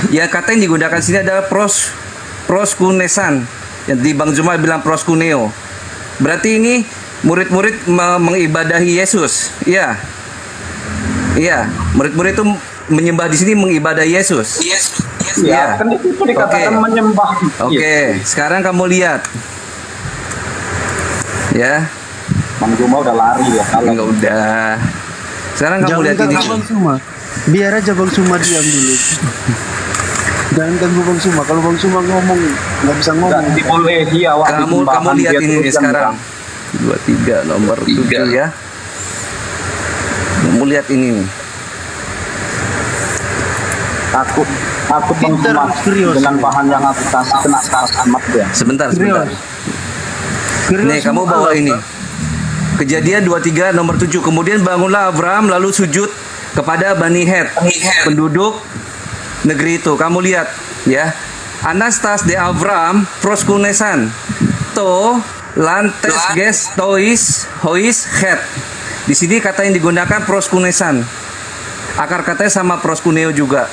Speaker 7: Yang kata yang digunakan sini adalah proskunesan. Yang di Bang Zuma bilang proskuneo. Berarti ini murid-murid mengibadahi Yesus. Iya. Iya, murid-murid itu menyembah di sini mengibadahi Yesus.
Speaker 4: Iya, kan itu dikatakan menyembah.
Speaker 7: Oke, sekarang kamu lihat. Ya.
Speaker 4: Bang Zuma udah lari ya.
Speaker 7: Enggak udah. Sekarang kamu lihat ini.
Speaker 1: Bang Suma. Biar aja Bang Suma diam dulu. Jangan ganggu Bang Suma. Kalau Bang Suma ngomong nggak bisa ngomong.
Speaker 4: Nggak dibolehi awak.
Speaker 7: Kamu lihat ini sekarang. 23 nomor 7 ya. Kamu lihat ini nih.
Speaker 4: Takut Bang Suma dengan bahan yang aku kasih kena amat ya.
Speaker 7: Sebentar. Nih kamu bawa ini. Kejadian 23 nomor 7. Kemudian bangunlah Abraham lalu sujud kepada Bani Het, penduduk negeri itu. Kamu lihat ya. Anastas de Abraham proskunesan to lantes ges hois het. Di sini kata yang digunakan proskunesan. Akar katanya sama proskuneo juga.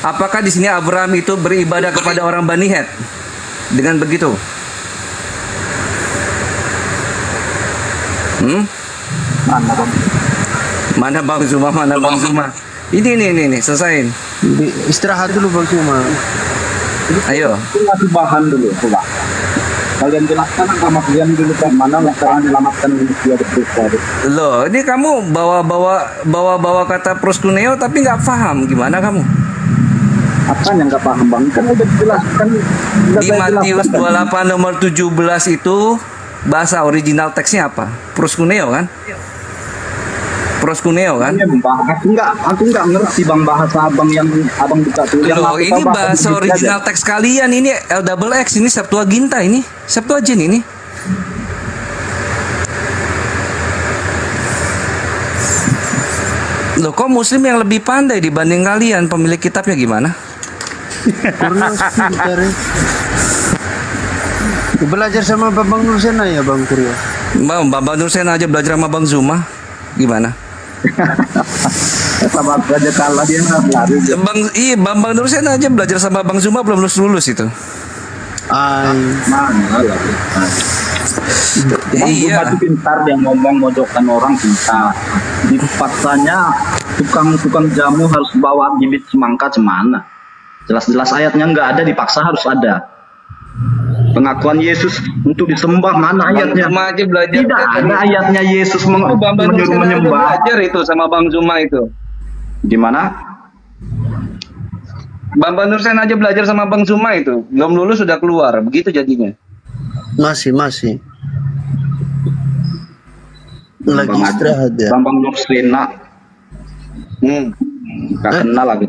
Speaker 7: Apakah di sini Abraham itu beribadah kepada orang Bani Het? Dengan begitu? Mana Bang Zuma? Ini selesain.
Speaker 1: Istirahat dulu Bang Suma.
Speaker 7: Ayo.
Speaker 4: Ngasih bahan dulu, coba. Kalian jelaskan sama kalian dulu kan mana cara menyelamatkan manusia berdosa.
Speaker 7: Loh, ini kamu bawa kata proskuneo tapi nggak paham gimana kamu?
Speaker 4: Apa yang nggak paham bang? Kan udah dijelaskan.
Speaker 7: Di Matius 28 nomor 17 itu bahasa original teksnya apa? Proskuneo kan? Proskuneo kan?
Speaker 4: Iya, bang. Aku nggak ngerti bang bahasa abang yang abang buka tuh.
Speaker 7: Loh, ini bahasa original teks kalian ini LXX ini Septuaginta ini Septuagint ini. Loh, kok Muslim yang lebih pandai dibanding kalian? Pemilik kitabnya gimana?
Speaker 1: Belajar sama Bambang Nursena ya Bang Kurios.
Speaker 7: Bambang Nursena aja belajar sama Bang Zuma. Gimana?
Speaker 4: Sama aja kalah dia lari.
Speaker 7: Bambang Nursena aja belajar sama Bang Zuma belum lulus itu.
Speaker 4: Mana lah. Bang Zuma itu pintar, dia ngomong mojokkan orang pintar. Dipaksanya tukang jamu harus bawa bibit semangka cemana. Jelas-jelas ayatnya nggak ada, dipaksa harus ada. Pengakuan Yesus untuk disembah mana ayatnya?
Speaker 6: Zuma aja belajar.
Speaker 4: Tidak ada ayatnya Yesus menyuruh menyembah.
Speaker 6: Belajar itu sama Bang Zuma itu.
Speaker 4: Gimana?
Speaker 6: Bambang Nursen aja belajar sama Bang Zuma itu. Belum lulus sudah keluar. Begitu jadinya.
Speaker 1: Masih. Lagi istirahat ya.
Speaker 4: Bambang Nursena. Gak kenal lagi.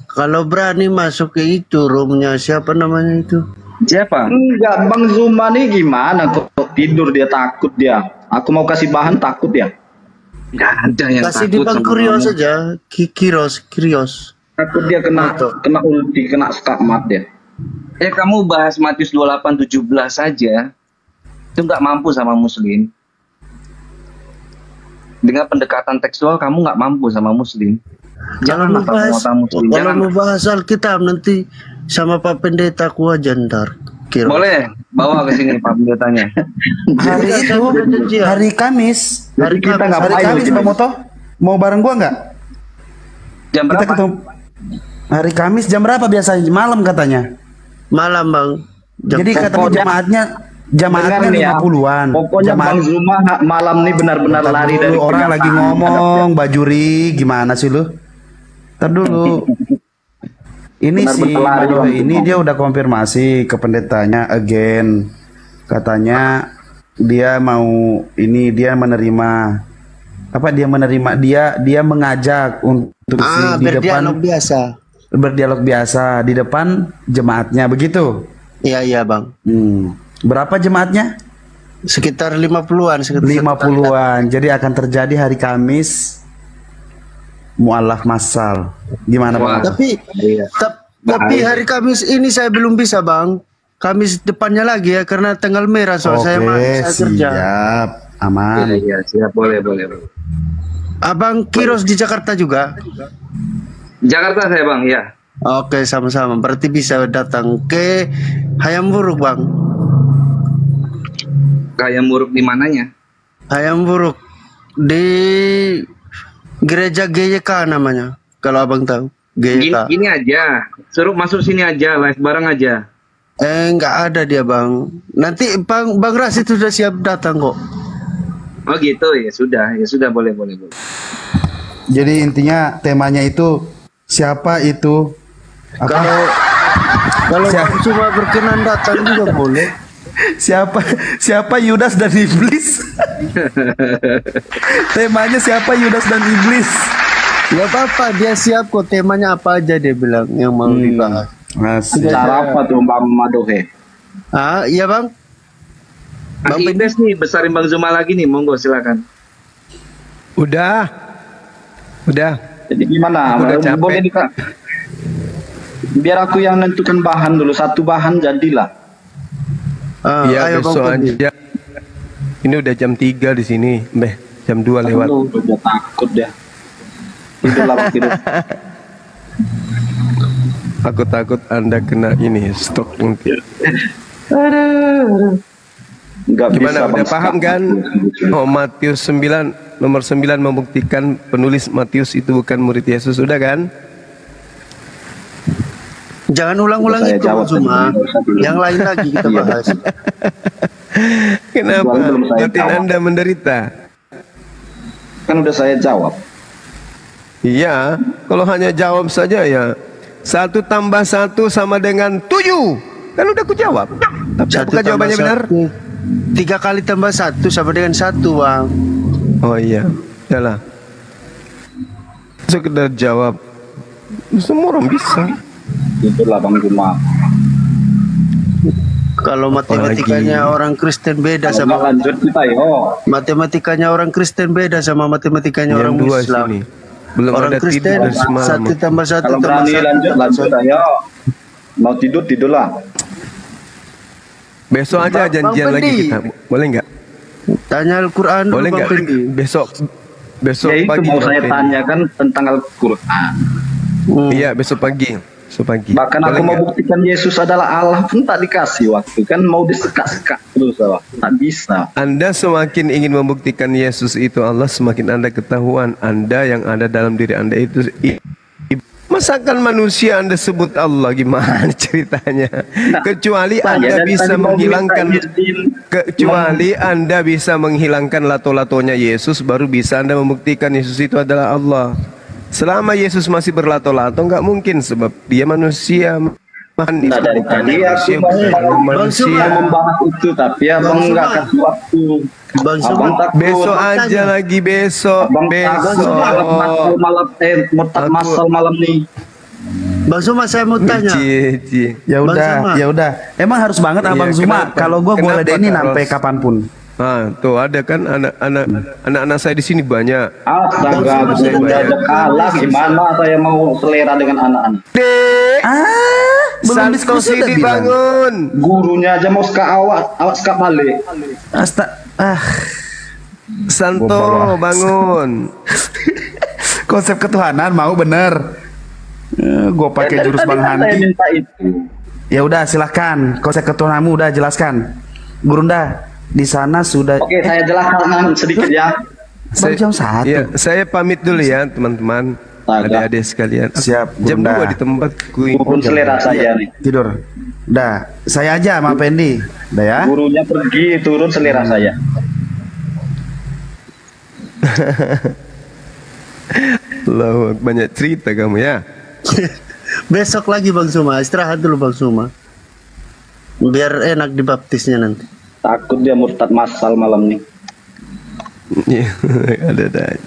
Speaker 1: Kalau berani masuk ke itu roomnya siapa namanya itu?
Speaker 6: Siapa?
Speaker 4: Enggak, Bang Zuma nih gimana kok tidur dia, takut dia. Aku mau kasih bahan takut ya.
Speaker 6: Gak ada yang
Speaker 1: kasih
Speaker 6: takut
Speaker 1: di Bang Kurios saja. Krios.
Speaker 4: Takut dia kena ulti, kena skakmat dia.
Speaker 6: Kamu bahas Matius 28:17 saja. Itu nggak mampu sama Muslim. Dengan pendekatan tekstual kamu nggak mampu sama Muslim. Jangan
Speaker 1: Muslim. Kalau mau bahas Alkitab nanti sama Pak Pendeta ku aja ntar.
Speaker 6: Boleh, bawa ke sini Pak Pendetanya.
Speaker 2: Hari Kamis.
Speaker 4: Hari Kamis
Speaker 2: Pak Moto mau bareng gua nggak?
Speaker 6: Jam
Speaker 2: Kita
Speaker 6: berapa?
Speaker 2: ketemu hari Kamis jam berapa biasanya? Malam katanya.
Speaker 1: Malam Bang.
Speaker 2: Jadi katanya jamaatnya 50-an.
Speaker 4: Pokoknya Bang Zuma malam nih benar-benar lari dari
Speaker 2: orang lagi ngomong Bajuri gimana sih lu? Ntar dulu. Ini si Madohe ini dia udah konfirmasi ke pendetanya again. Katanya dia mau dia menerima dia mengajak untuk di depan berdialog biasa di depan jemaatnya begitu.
Speaker 1: Iya Bang.
Speaker 2: Berapa jemaatnya?
Speaker 1: Sekitar 50-an.
Speaker 2: 50-an. Jadi akan terjadi hari Kamis mualaf massal. Gimana Bang?
Speaker 1: Tapi hari Kamis ini saya belum bisa Bang. Kamis depannya lagi ya karena tanggal merah soal saya kerja.
Speaker 2: Siap, aman.
Speaker 6: Iya, siap, boleh.
Speaker 1: Abang Kiros di Jakarta juga?
Speaker 6: Jakarta saya Bang, ya.
Speaker 1: Oke, sama-sama. Berarti bisa datang ke Hayam Buruk Bang.
Speaker 6: Hayam Buruk di mananya?
Speaker 1: Hayam Buruk di Gereja GYK namanya. Kalau abang tahu. GYK.
Speaker 6: Gini aja, suruh masuk sini aja, live bareng aja.
Speaker 1: Nggak ada dia Bang. Nanti Bang Rasid sudah siap datang kok.
Speaker 6: Oh gitu, ya sudah boleh.
Speaker 2: Jadi intinya temanya itu siapa itu?
Speaker 1: Kalau cuma berkenan datang juga boleh.
Speaker 2: Siapa Yudas dan iblis? Temanya siapa Yudas dan iblis?
Speaker 1: Gak apa-apa, dia siap kok. Temanya apa aja dia bilang yang mau dibahas.
Speaker 4: Cara apa tuh Bang Madohe?
Speaker 1: Iya Bang.
Speaker 6: Bang Ibes nih besarin Bang Zuma lagi nih, monggo silakan.
Speaker 3: Udah.
Speaker 4: Jadi gimana? Boleh biar aku yang nentukan bahan dulu, satu bahan jadilah.
Speaker 3: Iya besok aja. Ini udah jam 3 di sini, jam 2 lewat.
Speaker 4: Udah takut ya. Tidur.
Speaker 3: Aku takut Anda kena ini stok nanti. Gimana udah paham kan? Matius 9 nomor 9 membuktikan penulis Matius itu bukan murid Yesus, sudah kan?
Speaker 1: Jangan ulang-ulang
Speaker 4: Saya
Speaker 1: itu
Speaker 4: jawab
Speaker 1: cuma
Speaker 4: tadi.
Speaker 1: yang lain lagi kita
Speaker 4: Iya.
Speaker 1: bahas.
Speaker 3: Kenapa
Speaker 4: Belum saya
Speaker 3: batin
Speaker 4: jawab.
Speaker 3: Anda menderita?
Speaker 4: Kan udah saya jawab.
Speaker 3: Iya, kalau hanya jawab saja ya 1 tambah 1 sama dengan 7. Kan udah aku jawab. Tapi
Speaker 1: Satu
Speaker 3: apakah
Speaker 1: tambah
Speaker 3: jawabannya benar?
Speaker 1: satu. 3 kali tambah 1 sama dengan 1, Bang.
Speaker 3: Oh iya, yalah. Sekedar jawab. Semua orang bisa.
Speaker 4: Itulah Bang Juma.
Speaker 1: Kalau matematikanya orang Kristen beda
Speaker 4: Kalau
Speaker 1: sama
Speaker 4: nggak lanjut kita yo.
Speaker 1: matematikanya orang Kristen beda sama matematikanya
Speaker 3: Yang
Speaker 1: orang
Speaker 3: dua
Speaker 1: Islam.
Speaker 3: sini. Belum
Speaker 1: Orang
Speaker 3: ada tidur
Speaker 1: Kristen
Speaker 3: dari semalam.
Speaker 1: 1 tambah 1
Speaker 4: Kalau
Speaker 1: tambah
Speaker 4: berani
Speaker 1: 1
Speaker 4: lanjut ayo. Mau tidurlah.
Speaker 3: Besok aja
Speaker 1: Bang
Speaker 3: janjian lagi
Speaker 1: Pendi.
Speaker 3: kita. Boleh nggak?
Speaker 1: Tanya Al-Quran dulu,
Speaker 3: Boleh
Speaker 1: Bang
Speaker 3: nggak?
Speaker 1: Pendi.
Speaker 3: Besok
Speaker 4: Ya itu
Speaker 3: pagi.
Speaker 4: mau
Speaker 3: Bang
Speaker 4: saya
Speaker 3: Pendi.
Speaker 4: tanyakan tentang Al-Quran.
Speaker 3: Iya, besok pagi. Besok pagi.
Speaker 4: Bahkan
Speaker 3: Boleh
Speaker 4: aku mau
Speaker 3: nggak?
Speaker 4: buktikan Yesus adalah Allah pun tak dikasih waktu. Kan mau disekat-sekat terus waktu. Tak bisa.
Speaker 3: Anda semakin ingin membuktikan Yesus itu Allah, semakin Anda ketahuan Anda yang ada dalam diri Anda itu masakan manusia Anda sebut Allah, gimana ceritanya? Kecuali
Speaker 4: saya
Speaker 3: Anda
Speaker 4: dari
Speaker 3: bisa
Speaker 4: tadi mau
Speaker 3: menghilangkan
Speaker 4: minta izin.
Speaker 3: kecuali Anda bisa menghilangkan lato-latonya Yesus, baru bisa Anda membuktikan Yesus itu adalah Allah. Selama Yesus masih berlato-lato nggak mungkin, sebab dia manusia.
Speaker 4: Nah dari tadi aku
Speaker 3: manusia.
Speaker 4: mau membahas itu tapi abang
Speaker 1: Bang
Speaker 4: nggak
Speaker 1: Suma.
Speaker 4: kasih waktu.
Speaker 1: Bang
Speaker 4: Abang
Speaker 1: Suma,
Speaker 4: takut.
Speaker 3: Besok aja lagi, besok.
Speaker 4: Abang takut malam murtad
Speaker 3: Aku-
Speaker 4: masal malam nih.
Speaker 1: Bang Suma saya mau tanya.
Speaker 3: Cie.
Speaker 2: Ya
Speaker 1: Bang
Speaker 2: udah,
Speaker 1: Suma.
Speaker 2: ya udah. Emang harus banget
Speaker 3: Iya,
Speaker 2: Abang Zuma.
Speaker 3: kenapa?
Speaker 2: Kalau gua boleh
Speaker 3: Kenapa,
Speaker 2: ini
Speaker 3: Kak
Speaker 2: sampai
Speaker 3: Ros?
Speaker 2: kapanpun.
Speaker 3: Ah, tuh ada kan anak-anak saya di sini banyak.
Speaker 4: Astaga,
Speaker 1: Bang Suma,
Speaker 4: udah ada kalah gimana saya mau selera dengan anak-anak.
Speaker 2: Belum
Speaker 3: Santo
Speaker 2: diskusi udah
Speaker 3: Sidi
Speaker 2: bilang.
Speaker 3: bangun.
Speaker 4: Gurunya aja mau awak sekap balik.
Speaker 3: Santo bangun.
Speaker 2: Konsep ketuhanan mau bener. Gue pakai jurus
Speaker 4: Tadi
Speaker 2: Bang
Speaker 4: kan saya
Speaker 2: Handi.
Speaker 4: minta itu.
Speaker 2: Ya udah silahkan. Konsep ketuhananmu udah jelaskan. Gurunda di sana sudah.
Speaker 4: Oke, saya jelaskan sedikit ya.
Speaker 2: Baru jam 1.
Speaker 3: Ya, saya pamit dulu ya teman-teman,
Speaker 4: Agak.
Speaker 3: adik-adik sekalian.
Speaker 2: Siap,
Speaker 3: Jam
Speaker 2: Bunda.
Speaker 3: 2 di tempatku ini.
Speaker 4: Turun selera saya nih.
Speaker 2: Tidur. Udah, saya aja sama Pendi. Udah ya.
Speaker 4: Gurunya pergi, turun selera saya.
Speaker 3: Loh, banyak cerita kamu ya.
Speaker 1: Besok lagi Bang Suma, istirahat dulu Bang Suma. Biar enak dibaptisnya nanti.
Speaker 4: Takut dia murtad masal malam nih.
Speaker 3: Iya, ada.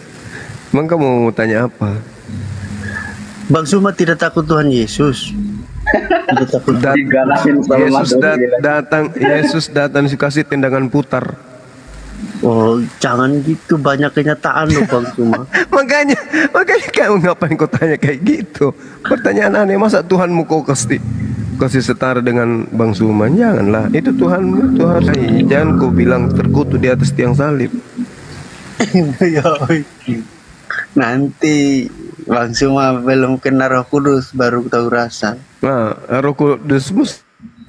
Speaker 3: Emang kamu mau tanya apa?
Speaker 1: Bang Suma tidak takut Tuhan Yesus. Tidak takut.
Speaker 4: Digalakin sama
Speaker 3: Yesus
Speaker 4: Mas Dodi.
Speaker 3: Yesus datang dikasih tendangan putar.
Speaker 1: Oh, jangan gitu, banyak kenyataan loh Bang Suma.
Speaker 3: makanya kamu ngapain kau tanya kayak gitu? Pertanyaan aneh, masa Tuhanmu kau kasih setara dengan Bang Suman? Janganlah, itu Tuhanmu, Tuhan. Jangan kau bilang terkutuk di atas tiang salib.
Speaker 1: Yoi. Nanti Bang Suma belum kena Roh Kudus baru tahu rasa.
Speaker 3: Nah, Roh Kudus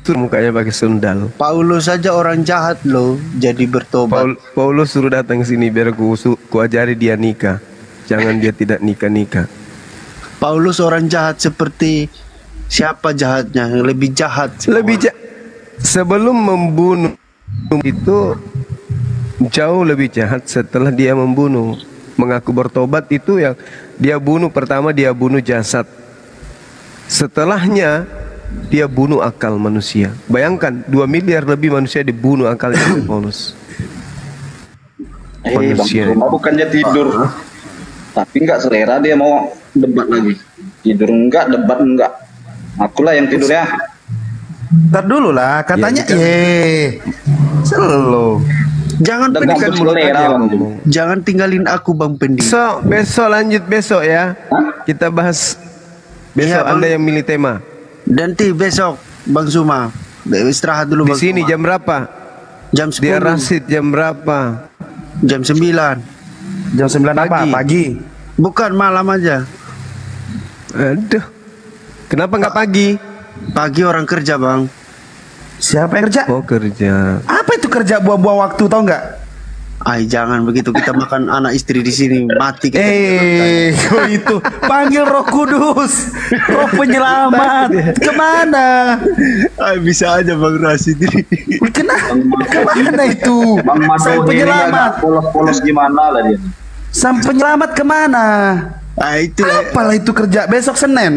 Speaker 3: tuh mukanya pakai sendal.
Speaker 1: Paulus saja orang jahat loh, jadi bertobat.
Speaker 3: Paulus suruh datang ke sini biar ku ajari dia nikah. Jangan dia tidak nikah.
Speaker 1: Paulus orang jahat seperti siapa jahatnya? Yang lebih jahat.
Speaker 3: Sebelum membunuh itu jauh lebih jahat setelah dia membunuh. Mengaku bertobat itu yang dia bunuh, pertama dia bunuh jasad. Setelahnya dia bunuh akal manusia. Bayangkan 2 miliar lebih manusia dibunuh akalnya oleh Paulus.
Speaker 4: Bang
Speaker 3: Manusia.
Speaker 4: Suma bukannya tidur. Tapi enggak selera dia mau debat lagi. Tidur enggak, debat enggak. Akulah yang tidur ya.
Speaker 2: Ntar dulu lah, katanya
Speaker 3: Ya,
Speaker 2: selalu.
Speaker 1: Jangan
Speaker 4: Dengan
Speaker 1: pendidikan
Speaker 4: mulut
Speaker 1: mulut
Speaker 4: selera,
Speaker 1: aja,
Speaker 4: Bang.
Speaker 1: ngomong. Jangan tinggalin aku Bang Pendi.
Speaker 3: Besok lanjut besok ya. Kita bahas besok.
Speaker 1: Iya, Bang.
Speaker 3: Anda yang milih tema.
Speaker 1: Nanti besok Bang Suma istirahat dulu
Speaker 3: Di
Speaker 1: Bang
Speaker 3: sini
Speaker 1: Suma.
Speaker 3: jam berapa?
Speaker 1: Jam
Speaker 3: Di
Speaker 1: 10.
Speaker 3: Rasid jam berapa?
Speaker 1: Jam 9.
Speaker 2: Jam 9 apa?
Speaker 3: Pagi.
Speaker 2: Pagi.
Speaker 1: Bukan malam aja.
Speaker 3: Aduh. Kenapa nggak pagi?
Speaker 1: Pagi orang kerja Bang.
Speaker 2: Siapa yang kerja?
Speaker 3: Oh kerja.
Speaker 2: Apa itu kerja buang-buang waktu tau nggak?
Speaker 1: Ay, jangan begitu, kita makan anak istri di sini mati kita.
Speaker 2: Kok itu panggil Roh Kudus, Roh Penyelamat. Kemana?
Speaker 3: Ay, bisa aja Bang Rasid ini.
Speaker 2: Kemana itu?
Speaker 4: Bang
Speaker 2: Sang
Speaker 4: Mado ini
Speaker 2: penyelamat.
Speaker 4: agak polos-polos gimana lah dia.
Speaker 2: Sang penyelamat kemana?
Speaker 1: Ay, itu
Speaker 2: Apalah itu kerja besok Senin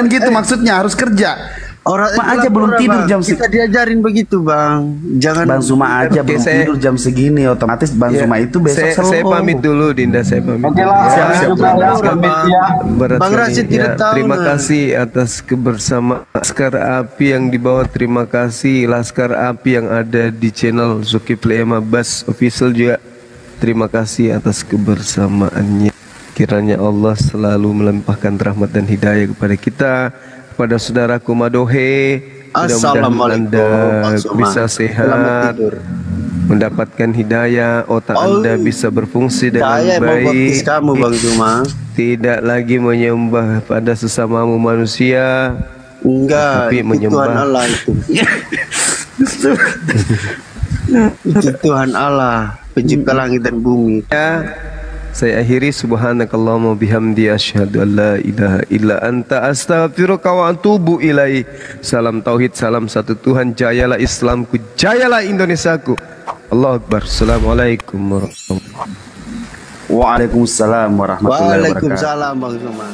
Speaker 2: gitu maksudnya harus kerja.
Speaker 1: orang
Speaker 2: Mak aja
Speaker 1: itulah
Speaker 2: belum
Speaker 1: orang,
Speaker 2: tidur
Speaker 1: Bang.
Speaker 2: jam
Speaker 1: Kita diajarin begitu, Bang. Jangan
Speaker 2: Bang Suma aja belum
Speaker 3: saya-
Speaker 2: tidur jam segini, otomatis Bang
Speaker 3: Ya,
Speaker 2: Suma itu besok
Speaker 3: saya
Speaker 2: slow.
Speaker 3: pamit dulu Dinda, saya pamit.
Speaker 4: Oke
Speaker 3: dulu.
Speaker 4: lah,
Speaker 3: Ya,
Speaker 4: siap,
Speaker 3: siap.
Speaker 4: siap, pamit ya.
Speaker 3: Berat
Speaker 1: Bang
Speaker 3: sekali.
Speaker 1: Rasid tidak tahu,
Speaker 3: Terima
Speaker 1: nah.
Speaker 3: kasih atas kebersamaan Laskar Api yang dibawa. Terima kasih Laskar Api yang ada di channel Zulkifli Bas Official juga. Terima kasih atas kebersamaannya. Kiranya Allah selalu melimpahkan rahmat dan hidayah kepada kita, kepada saudaraku Madohe. Mudah-mudahan
Speaker 1: Assalamualaikum,
Speaker 3: Anda
Speaker 1: Bang Suma.
Speaker 3: bisa
Speaker 1: Selamat
Speaker 3: sehat,
Speaker 1: tidur.
Speaker 3: mendapatkan hidayah, otak
Speaker 1: Oh,
Speaker 3: Anda bisa berfungsi dengan
Speaker 1: Saya mau baptis
Speaker 3: baik,
Speaker 1: kamu, Bang Suma.
Speaker 3: tidak lagi menyembah pada sesamamu manusia,
Speaker 1: Enggak,
Speaker 3: Tapi
Speaker 1: itu
Speaker 3: menyembah.
Speaker 1: Tuhan Allah itu. Itu Tuhan Allah, pencipta langit dan bumi.
Speaker 3: ya. Saya akhiri subhanakallahumma bihamdi asyhadu an la ilaha illa anta astaghfiruka wa atubu ilaih. Salam tauhid, salam satu Tuhan, jayalah Islamku, jayalah Indonesiaku. Allahu Akbar. Assalamualaikum warahmatullahi wabarakatuh.
Speaker 2: Waalaikumsalam warahmatullahi wabarakatuh.
Speaker 1: Waalaikumsalam, Bang Suma.